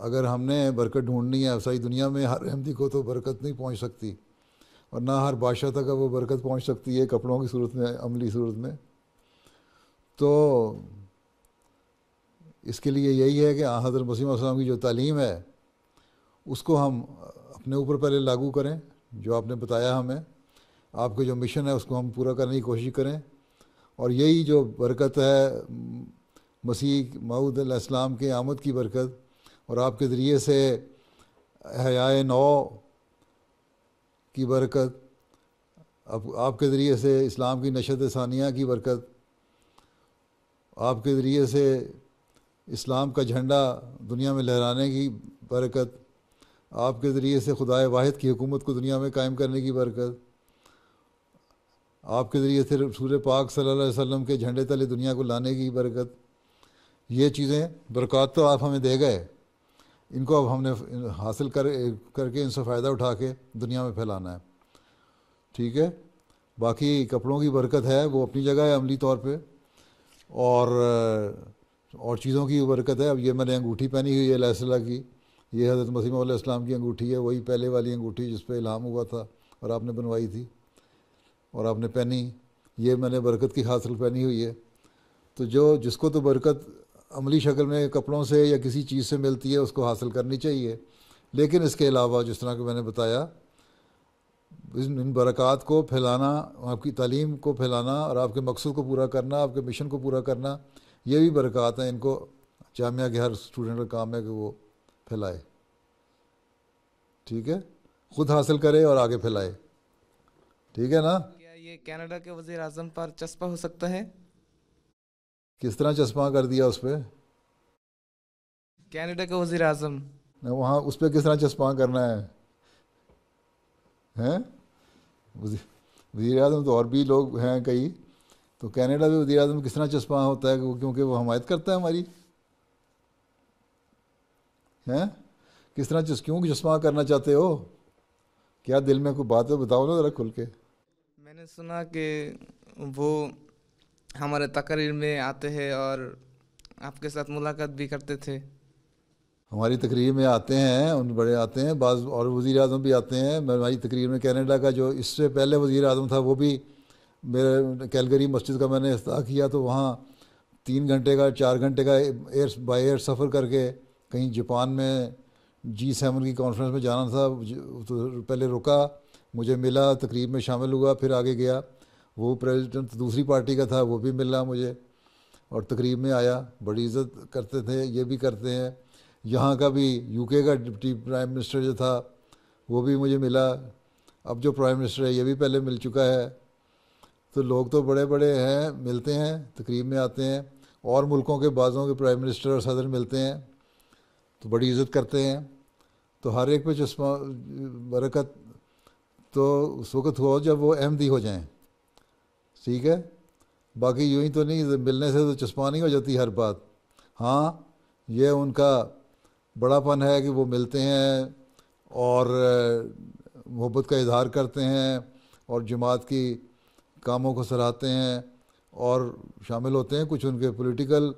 اگر ہم نے برکت ڈھونڈنی ہے ساری دنیا میں، ہر احمدی کو تو برکت نہیں پہنچ سکتی، اور نہ ہر بادشاہ تک وہ برکت پہنچ سکتی ہے کپڑوں کی صورت میں، عملی صورت میں. تو اس کے لیے یہی ہے کہ حضرت مسیح علیہ السلام کی جو تعلیم ہے اس کو ہم اپنے اوپر پہلے لاگو کریں، جو آپ نے بتایا ہمیں، آپ کا جو مشن ہے اس کو ہم پورا کرنے کی کوشش کریں. اور یہی جو برکت ہے مسیح موعود علیہ السلام کے آمد کی برکت، اور آپ کے ذریعے سے احیاء نو کی برکت، آپ کے ذریعے سے اسلام کی نشت ثانیہ کی برکت، آپ کے ذریعے سے اسلام کا جھنڈا دنیا میں لہرانے کی برکت، آپ کے ذریعے سے خدائے واحد کی حکومت کو دنیا میں قائم کرنے کی برکت، آپ کے ذریعے سے رسول پاک صلی اللہ علیہ وسلم کے جھنڈے تلے دنیا کو لانے کی برکت. یہ چیزیں برکات تو آپ ہمیں دے گئے، ان کو اب ہم نے حاصل کر کے ان سے فائدہ اٹھا کے دنیا میں پھیلانا ہے. ٹھیک ہے، باقی کپڑوں کی برکت ہے وہ اپنی جگہ ہے عملی طور پہ، اور چیزوں کی برکت ہے. اب یہ میں نے انگوٹھی پہنی ہوئی ہے علیہ السلام کی، یہ حضرت مسیح علیہ السلام کی انگوٹھی ہے، وہی پہلے والی انگوٹھی جس پہ الہام ہوا تھا اور آپ نے بنوائی تھی اور آپ نے پہنی. یہ میں نے برکت کی حاصل پہنی ہوئی ہے. تو جس کو تو برکت عملی شکل میں کپڑوں سے یا کسی چیز سے ملتی ہے اس کو حاصل کرنی چاہیے، لیکن اس کے علاوہ جس طرح کہ میں نے بتایا ان برکات کو پھیلانا، آپ کی تعلیم کو پھیلانا اور آپ کے مقصد کو پورا کرنا، آپ کے مشن کو پورا کرنا، یہ بھی برکات ہیں. ان کو جامعہ کے ہر اسٹوڈنٹ کا کام ہے کہ وہ پھیلائے. ٹھیک ہے، خود حاصل کرے اور آگے پھیلائے. ٹھیک ہے نا؟ کیا یہ کینیڈا کے وزیر اعظم پر چسپاں ہو سکتا ہے؟ کس طرح چسپاں کر دیا اس پہ؟ کینیڈا کے وزیر اعظم وہاں اس پہ کس طرح چسپاں کرنا ہے؟ وزیر اعظم تو اور بھی لوگ ہیں کئی، تو کینیڈا میں وزیر اعظم کس طرح چسپاں ہوتا ہے؟ کیونکہ وہ حمایت کرتا ہے ہماری. ہیں کس طرح کیوں چسپاں کرنا چاہتے ہو؟ کیا دل میں کوئی بات ہے؟ بتاؤ نا ذرا کھل کے. میں نے سنا کہ وہ ہمارے تقریر میں آتے ہیں اور آپ کے ساتھ ملاقات بھی کرتے تھے. ہماری تقریر میں آتے ہیں، ان بڑے آتے ہیں، بعض اور وزیر اعظم بھی آتے ہیں. ہماری تقریر میں کینیڈا کا جو اس سے پہلے وزیر اعظم تھا وہ بھی، میرے کیلگری مسجد کا میں نے افتتاح کیا تو وہاں 3 گھنٹے کا 4 گھنٹے کا بائی ایئر سفر کر کے کہیں جاپان میں G7 کی کانفرنس میں جانا تھا، تو پہلے رکا، مجھے ملا، تقریب میں شامل ہوا، پھر آگے گیا. وہ پریزیڈنٹ دوسری پارٹی کا تھا، وہ بھی ملا مجھے اور تقریب میں آیا. بڑی عزت کرتے تھے، یہ بھی کرتے ہیں. یہاں کا بھی UK کا ڈپٹی پرائم منسٹر جو تھا وہ بھی مجھے ملا. اب جو پرائم منسٹر ہے یہ بھی پہلے مل چکا ہے. تو لوگ تو بڑے بڑے ہیں، ملتے ہیں، تقریب میں آتے ہیں. اور ملکوں کے بعضوں کے پرائم منسٹر اور صدر ملتے ہیں تو بڑی عزت کرتے ہیں. تو ہر ایک پہ چشمہ برکت تو اس وقت ہو جب وہ احمدی ہو جائیں، ٹھیک ہے. باقی یوں ہی تو نہیں، ملنے سے تو چسپانی ہو جاتی ہر بات. ہاں یہ ان کا بڑا پن ہے کہ وہ ملتے ہیں اور محبت کا اظہار کرتے ہیں اور جماعت کی کاموں کو سراہتے ہیں اور شامل ہوتے ہیں. کچھ ان کے پولیٹیکل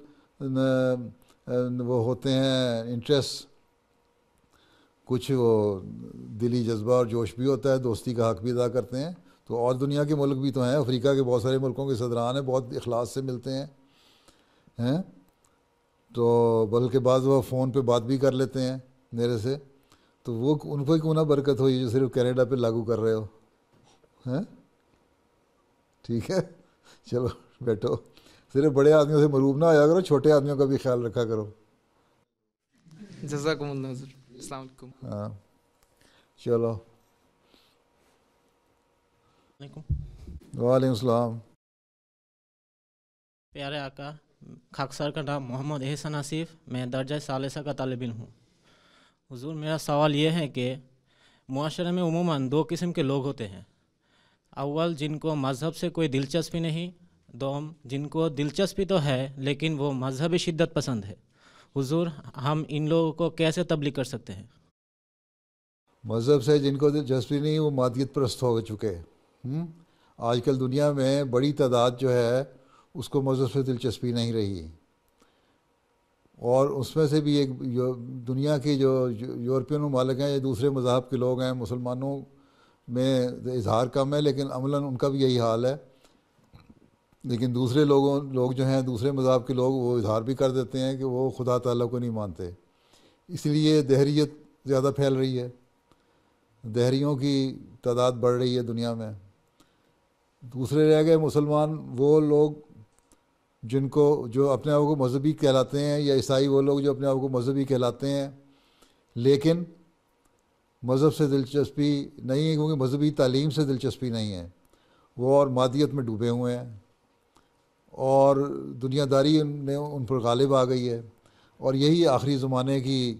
وہ ہوتے ہیں انٹرسٹ، کچھ وہ دلی جذبہ اور جوش بھی ہوتا ہے، دوستی کا حق بھی ادا کرتے ہیں. تو اور دنیا کے ملک بھی تو ہیں، افریقہ کے بہت سارے ملکوں کے صدران ہیں، بہت اخلاص سے ملتے ہیں تو بلکہ بعض وہ فون پہ بات بھی کر لیتے ہیں میرے سے. تو وہ ان کو کیوں نہ برکت ہوئی جو صرف کینیڈا پہ لاگو کر رہے ہو. ٹھیک ہے، چلو بیٹھو. صرف بڑے آدمیوں سے مروب نہ آیا کرو، چھوٹے آدمیوں کا بھی خیال رکھا کرو. جزاکم اللہ حضور. السلام علیکم. ہاں چلو. وعلیکم السلام. پیارے آقا، خاکسار کا نام محمد احسان آصف، میں درجہ ثالثہ کا طالب علم ہوں. حضور میرا سوال یہ ہے کہ معاشرے میں عموماً دو قسم کے لوگ ہوتے ہیں. اول جن کو مذہب سے کوئی دلچسپی نہیں، دوم جن کو دلچسپی تو ہے لیکن وہ مذہبی شدت پسند ہے. حضور ہم ان لوگوں کو کیسے تبلیغ کر سکتے ہیں؟ مذہب سے جن کو دلچسپی نہیں وہ مادیت پرست ہو چکے. آج کل دنیا میں بڑی تعداد جو ہے اس کو مذہب سے دلچسپی نہیں رہی. اور اس میں سے بھی ایک دنیا کے جو یورپین ممالک ہیں یا دوسرے مذاہب کے لوگ ہیں، مسلمانوں میں اظہار کم ہے لیکن عملاً ان کا بھی یہی حال ہے. لیکن دوسرے لوگ جو ہیں دوسرے مذاہب کے لوگ وہ اظہار بھی کر دیتے ہیں کہ وہ خدا تعالیٰ کو نہیں مانتے. اس لیے دہریت زیادہ پھیل رہی ہے، دہریوں کی تعداد بڑھ رہی ہے دنیا میں. دوسرے رہ گئے مسلمان، وہ لوگ جو اپنے آپ کو مذہبی کہلاتے ہیں، یا عیسائی وہ لوگ جو اپنے آپ کو مذہبی کہلاتے ہیں لیکن مذہب سے دلچسپی نہیں ہے کیونکہ مذہبی تعلیم سے دلچسپی نہیں ہے. وہ اور مادیت میں ڈوبے ہوئے ہیں اور دنیا داری ان پر غالب آ گئی ہے. اور یہی آخری زمانے کی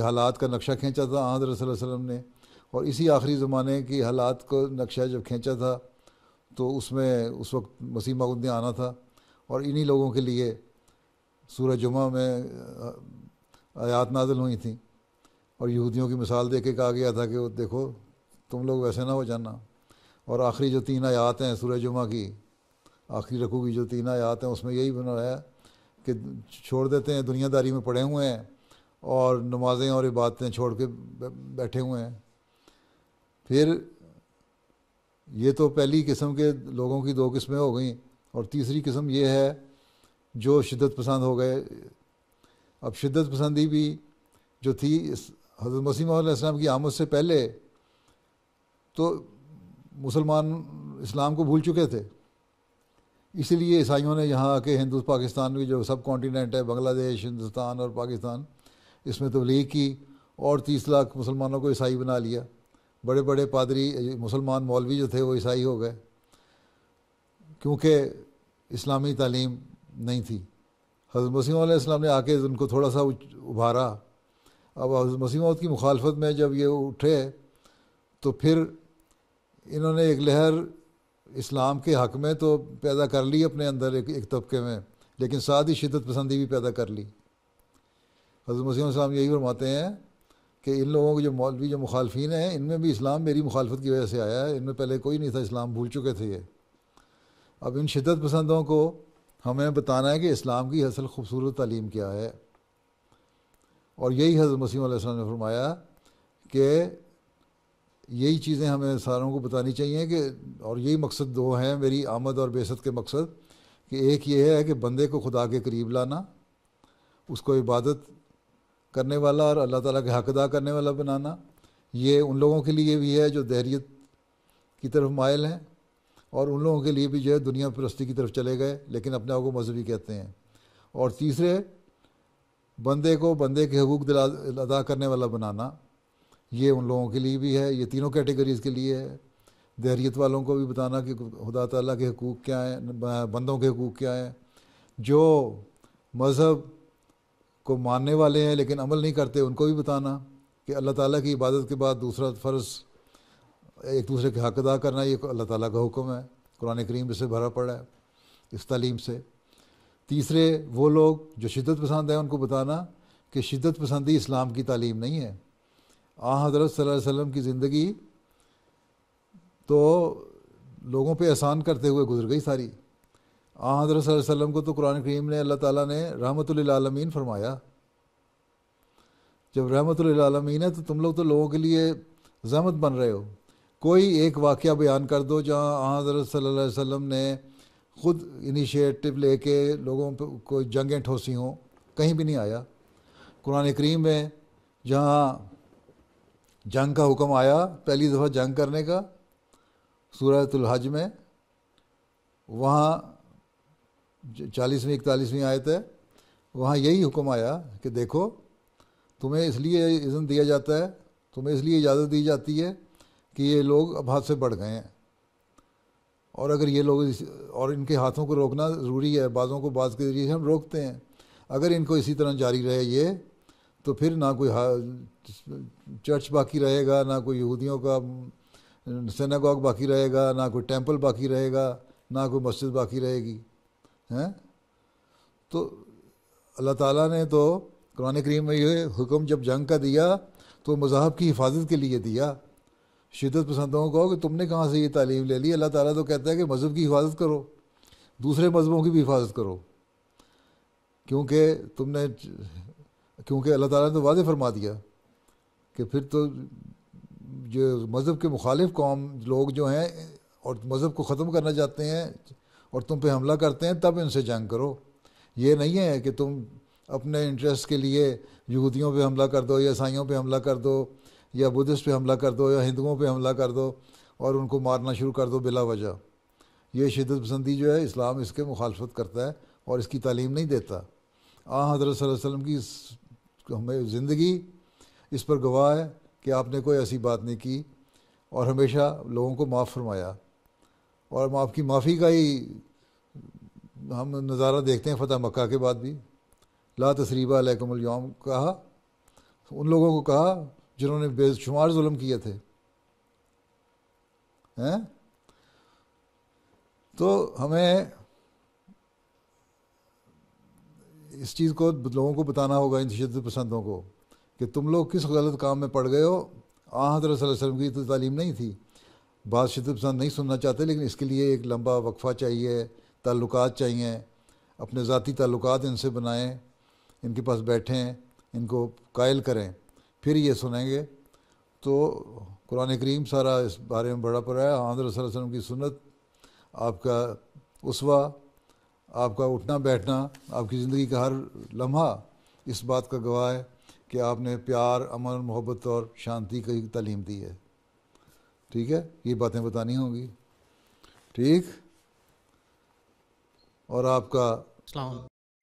حالات کا نقشہ کھینچا تھا حضرت صلی اللہ علیہ وسلم نے. اور اسی آخری زمانے کی حالات کو نقشہ جب کھینچا تھا تو اس میں اس وقت مسیح موعود نے آنا تھا. اور انہی لوگوں کے لیے سورہ جمعہ میں آیات نازل ہوئی تھیں اور یہودیوں کی مثال دے کے کہا گیا تھا کہ وہ دیکھو تم لوگ ویسے نہ ہو جانا. اور آخری جو 3 آیات ہیں سورہ جمعہ کی آخری رکوع کی جو 3 آیات ہیں اس میں یہی بنایا کہ چھوڑ دیتے ہیں، دنیا داری میں پڑے ہوئے ہیں اور نمازیں اور عبادتیں چھوڑ کے بیٹھے ہوئے ہیں. پھر یہ تو پہلی قسم کے لوگوں کی 2 قسمیں ہو گئیں. اور تیسری قسم یہ ہے جو شدت پسند ہو گئے. اب شدت پسندی بھی جو تھی حضرت مسیح علیہ السلام کی آمد سے پہلے تو مسلمان اسلام کو بھول چکے تھے. اسی لیے عیسائیوں نے یہاں آ کے پاکستان کی جو سب کانٹیننٹ ہے، بنگلہ دیش، ہندوستان اور پاکستان، اس میں تبلیغ کی اور 30 لاکھ مسلمانوں کو عیسائی بنا لیا. بڑے بڑے پادری مسلمان مولوی جو تھے وہ عیسائی ہو گئے کیونکہ اسلامی تعلیم نہیں تھی. حضرت مسیح علیہ السلام نے آ کے ان کو تھوڑا سا ابھارا. اب حضرت مسیح موعود کی مخالفت میں جب یہ اٹھے تو پھر انہوں نے ایک لہر اسلام کے حق میں تو پیدا کر لی اپنے اندر ایک طبقے میں، لیکن ساتھ ہی شدت پسندی بھی پیدا کر لی. حضرت مسیح علیہ السلام یہی فرماتے ہیں کہ ان لوگوں کے جو مولوی جو مخالفین ہیں ان میں بھی اسلام میری مخالفت کی وجہ سے آیا ہے، ان میں پہلے کوئی نہیں تھا، اسلام بھول چکے تھے یہ. اب ان شدت پسندوں کو ہمیں بتانا ہے کہ اسلام کی اصل خوبصورت تعلیم کیا ہے. اور یہی حضرت مسیح علیہ السلام نے فرمایا کہ یہی چیزیں ہمیں ساروں کو بتانی چاہیے کہ اور یہی مقصد 2 ہیں میری آمد اور بعثت کے مقصد، کہ ایک یہ ہے کہ بندے کو خدا کے قریب لانا اس کو عبادت کرنے والا اور اللہ تعالیٰ کے حق ادا کرنے والا بنانا، یہ ان لوگوں کے لیے بھی ہے جو دہریت کی طرف مائل ہیں، اور ان لوگوں کے لیے بھی جو ہے دنیا پرستی کی طرف چلے گئے لیکن اپنے آپ کو مذہبی کہتے ہیں۔ اور تیسرے، بندے کو بندے کے حقوق ادا کرنے والا بنانا، یہ ان لوگوں کے لیے بھی ہے، یہ تینوں کیٹیگریز کے لیے ہے۔ دہریت والوں کو بھی بتانا کہ خدا تعالیٰ کے حقوق کیا ہیں، بندوں کے حقوق کیا ہیں۔ جو مذہب کو ماننے والے ہیں لیکن عمل نہیں کرتے، ان کو بھی بتانا کہ اللہ تعالیٰ کی عبادت کے بعد دوسرا فرض ایک دوسرے کے حق ادا کرنا، یہ اللہ تعالیٰ کا حکم ہے، قرآن کریم اس سے بھرا پڑا ہے اس تعلیم سے۔ تیسرے، وہ لوگ جو شدت پسند ہیں ان کو بتانا کہ شدت پسندی اسلام کی تعلیم نہیں ہے۔ حضرت صلی اللہ علیہ وسلم کی زندگی تو لوگوں پہ احسان کرتے ہوئے گزر گئی ساری۔ حضرت صلی اللہ علیہ وسلم کو تو قرآن کریم نے اللہ تعالیٰ نے رحمت للعالمین فرمایا۔ جب رحمت للعالمین ہے تو تم لوگ تو لوگوں کے لیے زحمت بن رہے ہو۔ کوئی ایک واقعہ بیان کر دو جہاں حضرت صلی اللہ علیہ وسلم نے خود انیشیٹو لے کے لوگوں پہ کوئی جنگیں ٹھوسی ہوں، کہیں بھی نہیں آیا۔ قرآن کریم میں جہاں جنگ کا حکم آیا، پہلی دفعہ جنگ کرنے کا، سورۃ الحج میں، وہاں 40ویں 41ویں آیت ہے، وہاں یہی حکم آیا کہ دیکھو تمہیں اس لیے اذن دیا جاتا ہے، تمہیں اس لیے اجازت دی جاتی ہے کہ یہ لوگ اب حد سے بڑھ گئے ہیں، اور اگر یہ لوگ اور ان کے ہاتھوں کو روکنا ضروری ہے، بعضوں کو بعض کے ذریعے سے ہم روکتے ہیں، اگر ان کو اسی طرح جاری رہے یہ، تو پھر نہ کوئی چرچ باقی رہے گا، نہ کوئی یہودیوں کا سیناگوگ باقی رہے گا، نہ کوئی ٹیمپل باقی رہے گا، نہ کوئی مسجد باقی رہے گی۔ تو اللہ تعالیٰ نے تو قرآن کریم میں یہ حکم جب جنگ کا دیا تو مذہب کی حفاظت کے لیے دیا۔ شدت پسندوں کو کہ تم نے کہاں سے یہ تعلیم لے لی؟ اللہ تعالیٰ تو کہتا ہے کہ مذہب کی حفاظت کرو، دوسرے مذہبوں کی بھی حفاظت کرو، کیونکہ اللہ تعالیٰ نے تو واضح فرما دیا کہ پھر تو جو مذہب کے مخالف قوم لوگ جو ہیں اور مذہب کو ختم کرنا چاہتے ہیں اور تم پہ حملہ کرتے ہیں، تب ان سے جنگ کرو۔ یہ نہیں ہے کہ تم اپنے انٹرسٹ کے لیے یہودیوں پہ حملہ کر دو یا عیسائیوں پہ حملہ کر دو یا بدھسٹ پہ حملہ کر دو یا ہندوؤں پہ حملہ کر دو اور ان کو مارنا شروع کر دو بلا وجہ۔ یہ شدت پسندی جو ہے اسلام اس کے مخالفت کرتا ہے اور اس کی تعلیم نہیں دیتا۔ حضرت صلی اللہ علیہ وسلم کی ہمیں زندگی اس پر گواہ ہے کہ آپ نے کوئی ایسی بات نہیں کی اور ہمیشہ لوگوں کو معاف فرمایا، اور آپ کی معافی کا ہی ہم نظارہ دیکھتے ہیں فتح مکہ کے بعد بھی۔ لا تثریب علیکم اليوم کہا، ان لوگوں کو کہا جنہوں نے بے شمار ظلم کیے تھے۔ تو ہمیں اس چیز کو لوگوں کو بتانا ہوگا، ان شدت پسندوں کو، کہ تم لوگ کس غلط کام میں پڑ گئے ہو۔ حضرت صلی اللہ علیہ وسلم کی تو تعلیم نہیں تھی، بعض شدت پسند نہیں سننا چاہتے، لیکن اس کے لیے ایک لمبا وقفہ چاہیے، تعلقات چاہیے، اپنے ذاتی تعلقات ان سے بنائیں، ان کے پاس بیٹھیں، ان کو قائل کریں، پھر یہ سنیں گے۔ تو قرآن کریم سارا اس بارے میں بڑا پڑا ہے۔ حضرت صلی اللہ علیہ وسلم کی سنت، آپ کا اسوہ، آپ کا اٹھنا بیٹھنا، آپ کی زندگی کا ہر لمحہ اس بات کا گواہ ہے کہ آپ نے پیار، امن، محبت اور شانتی کی تعلیم دی ہے۔ ٹھیک ہے، یہ باتیں بتانی ہوں گی، ٹھیک۔ اور آپ کا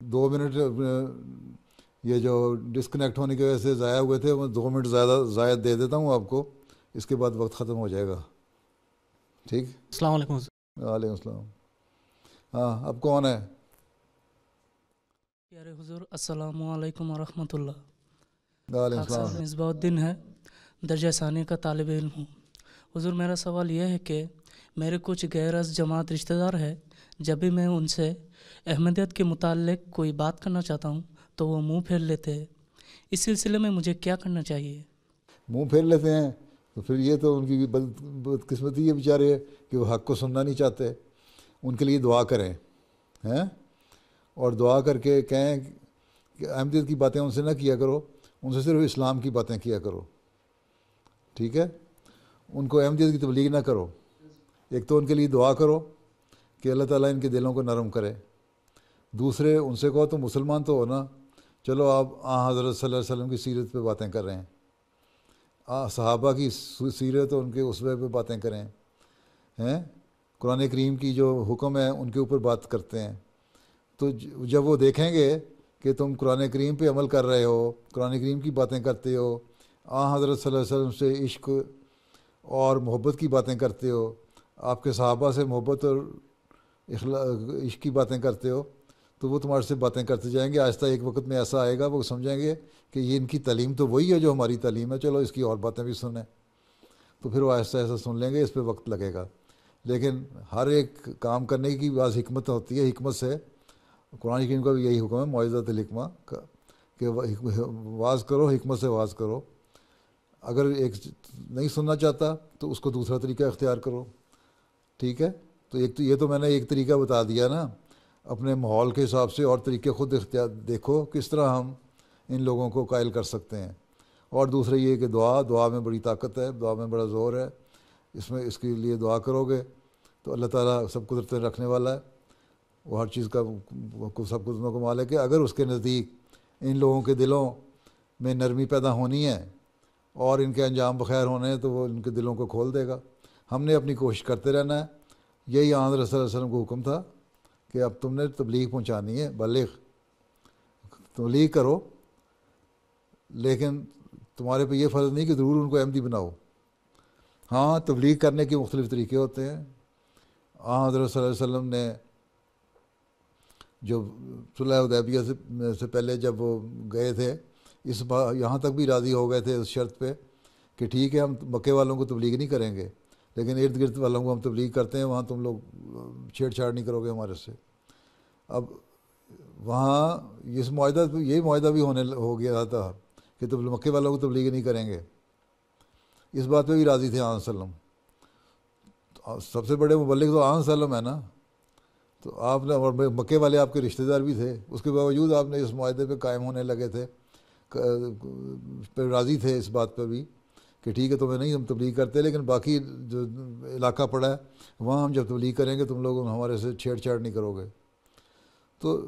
2 منٹ یہ جو ڈسکنیکٹ ہونے کی وجہ سے ضائع ہوئے تھے، میں 2 منٹ زائد دے دیتا ہوں آپ کو، اس کے بعد وقت ختم ہو جائے گا، ٹھیک۔ السلام علیکم۔ وعلیکم السلام۔ ہاں، اب کون ہے؟ پیارے حضور السلام علیکم ورحمۃ اللہ۔ وعلیکم السلام۔ مصباح الدین ہے، درجہ ثانی کا طالب علم ہوں۔ حضور میرا سوال یہ ہے کہ میرے کچھ غیر از جماعت رشتہ دار ہے، جب بھی میں ان سے احمدیت کے متعلق کوئی بات کرنا چاہتا ہوں تو وہ منہ پھیر لیتے ہیں، اس سلسلے میں مجھے کیا کرنا چاہیے؟ منہ پھیر لیتے ہیں تو پھر یہ تو ان کی بدقسمتی ہے بیچارے کہ وہ حق کو سننا نہیں چاہتے۔ ان کے لیے دعا کریں، اور دعا کر کے کہیں کہ احمدیت کی باتیں ان سے نہ کیا کرو، ان سے صرف اسلام کی باتیں کیا کرو، ٹھیک ہے۔ ان کو احمدیت کی تبلیغ نہ کرو۔ ایک تو ان کے لیے دعا کرو کہ اللہ تعالیٰ ان کے دلوں کو نرم کرے، دوسرے ان سے کہو تم مسلمان تو ہو نا، چلو آپ حضرت صلی اللہ علیہ وسلم کی سیرت پہ باتیں کر رہے ہیں، صحابہ کی سیرت اور ان کے اسوے پہ باتیں کریں ہیں، قرآن کریم کی جو حکم ہے ان کے اوپر بات کرتے ہیں. تو جب وہ دیکھیں گے کہ تم قرآن کریم پہ عمل کر رہے ہو، قرآن کریم کی باتیں کرتے ہو، حضرت صلی اللہ علیہ وسلم سے عشق اور محبت کی باتیں کرتے ہو، آپ کے صحابہ سے محبت اور عشق کی باتیں کرتے ہو، تو وہ تمہارے سے باتیں کرتے جائیں گے. آہستہ ایک وقت میں ایسا آئے گا وہ سمجھیں گے کہ یہ ان کی تعلیم تو وہی ہے جو ہماری تعلیم ہے، چلو اس کی اور باتیں بھی سنیں. تو پھر وہ آہستہ آہستہ سن لیں گے، اس پہ وقت لگے گا. لیکن ہر ایک کام کرنے کی بعض حکمت ہوتی ہے، حکمت سے قرآن کریم کا بھی یہی حکم ہے موعظۃ الحکمہ کہ واز کرو، حکمت سے واز کرو. اگر ایک نہیں سننا چاہتا تو اس کو دوسرا طریقہ اختیار کرو. ٹھیک ہے، تو ایک تو یہ تو میں نے ایک طریقہ بتا دیا نا، اپنے ماحول کے حساب سے اور طریقے خود اختیار دیکھو کس طرح ہم ان لوگوں کو قائل کر سکتے ہیں. اور دوسرا یہ کہ دعا میں بڑی طاقت ہے، دعا میں بڑا زور ہے. اس کے لیے دعا کرو گے تو اللہ تعالیٰ سب قدرتیں رکھنے والا ہے، وہ ہر چیز کا سب قدرتوں کو مالک ہے. اگر اس کے نزدیک ان لوگوں کے دلوں میں نرمی پیدا ہونی ہے اور ان کے انجام بخیر ہونے ہیں تو وہ ان کے دلوں کو کھول دے گا. ہم نے اپنی کوشش کرتے رہنا ہے. یہی حضرت صلی اللہ علیہ وسلم کو حکم تھا کہ اب تم نے تبلیغ پہنچانی ہے، تبلیغ کرو، لیکن تمہارے پہ یہ فرض نہیں کہ ضرور ان کو احمدی بناؤ. ہاں، تبلیغ کرنے کے مختلف طریقے ہوتے ہیں. حضرت صلی اللہ علیہ وسلم نے جو صلح حدیبیہ سے پہلے جب وہ گئے تھے، اس بار یہاں تک بھی راضی ہو گئے تھے اس شرط پہ کہ ٹھیک ہے ہم مکے والوں کو تبلیغ نہیں کریں گے، لیکن ارد گرد والوں کو ہم تبلیغ کرتے ہیں، وہاں تم لوگ چھیڑ چھاڑ نہیں کرو گے ہمارے سے. اب وہاں یہی معاہدہ بھی ہو گیا تھا کہ مکے والوں کو تبلیغ نہیں کریں گے. اس بات پہ بھی راضی تھے آن وسلم. سب سے بڑے مبلغ تو آن وسلم ہے نا، تو آپ نے، اور مکے والے آپ کے رشتہ دار بھی تھے، اس کے باوجود آپ نے اس معاہدے پہ قائم ہونے لگے تھے، پہ راضی تھے اس بات پہ بھی کہ ٹھیک ہے تمہیں نہیں ہم تبلیغ کرتے، لیکن باقی جو علاقہ پڑا ہے وہاں ہم جب تبلیغ کریں گے تم لوگ ہمارے سے چھیڑ چھاڑ نہیں کرو گے. تو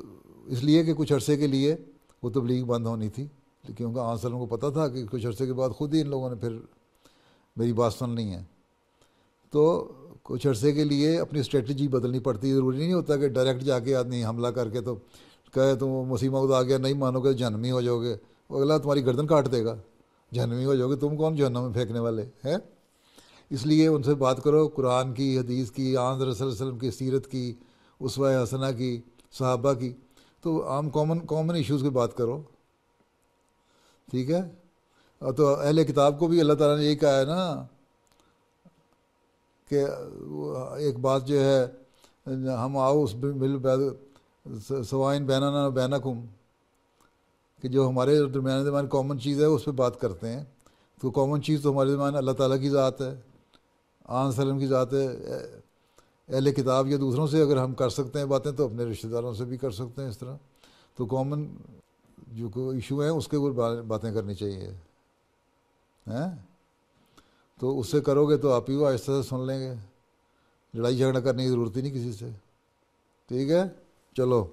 اس لیے کہ کچھ عرصے کے لیے وہ تبلیغ بند ہونی تھی، کیونکہ آن وسلم کو پتہ تھا کہ کچھ عرصے کے بعد خود ہی ان لوگوں نے پھر میری بات سننی ہے. تو کچھ عرصے کے لیے اپنی اسٹریٹجی بدلنی پڑتی ہے. ضروری نہیں ہوتا کہ ڈائریکٹ جا کے آدمی حملہ کر کے تو کہے تم مسیح موعود آ گیا نہیں مانو گے جہنمی ہو جاؤ گے، اگلا تمہاری گردن کاٹ دے گا، جہنمی ہو جاؤ گے، تم کون جہنم میں پھینکنے والے ہیں. اس لیے ان سے بات کرو قرآن کی، حدیث کی، آن صلی اللہ علیہ وسلم کی سیرت کی، اسوہ حسنہ کی، صحابہ کی. تو عام کامن ایشوز کی بات کرو. ٹھیک ہے. تو اہل کتاب کو بھی اللہ تعالیٰ نے یہی کہا ہے نا کہ ایک بات جو ہے ہم آؤ اس مل سوائن بیننا بینکم، کہ جو ہمارے درمیان کامن چیز ہے اس پہ بات کرتے ہیں. تو کامن چیز تو ہمارے درمیان اللہ تعالیٰ کی ذات ہے، آن وسلم کی ذات ہے. اہل کتاب یا دوسروں سے اگر ہم کر سکتے ہیں باتیں تو اپنے رشتہ داروں سے بھی کر سکتے ہیں اس طرح. تو کامن جو کوئی ایشو ہیں اس کے اوپر باتیں کرنی چاہیے. تو اس سے کرو گے تو آپ ہی وہ آہستہ سے سن لیں گے. لڑائی جھگڑا کرنے کی ضرورت ہی نہیں کسی سے. ٹھیک ہے، چلو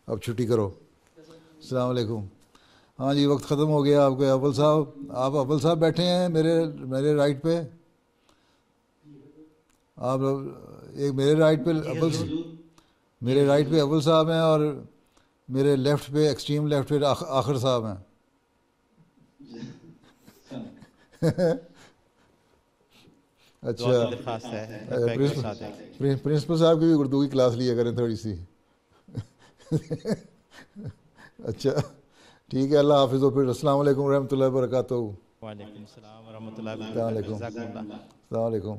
اب چھٹی کرو. السلام علیکم. ہاں جی، وقت ختم ہو گیا. آپ کے اول صاحب، آپ اول صاحب بیٹھے ہیں میرے رائٹ پہ. آپ ایک میرے رائٹ پہ اول صاحب ہیں اور میرے لیفٹ پہ ایکسٹریم لیفٹ پہ آخر صاحب ہیں. اچھا، پرنسپل صاحب کی بھی اردو کی کلاس لیا کریں تھوڑی سی. اچھا ٹھیک ہے، اللہ حافظ. و پھر السلام علیکم ورحمۃ اللہ وبرکاتہ. وعلیکم السلام ورحمۃ اللہ وبرکاتہ. السلام علیکم.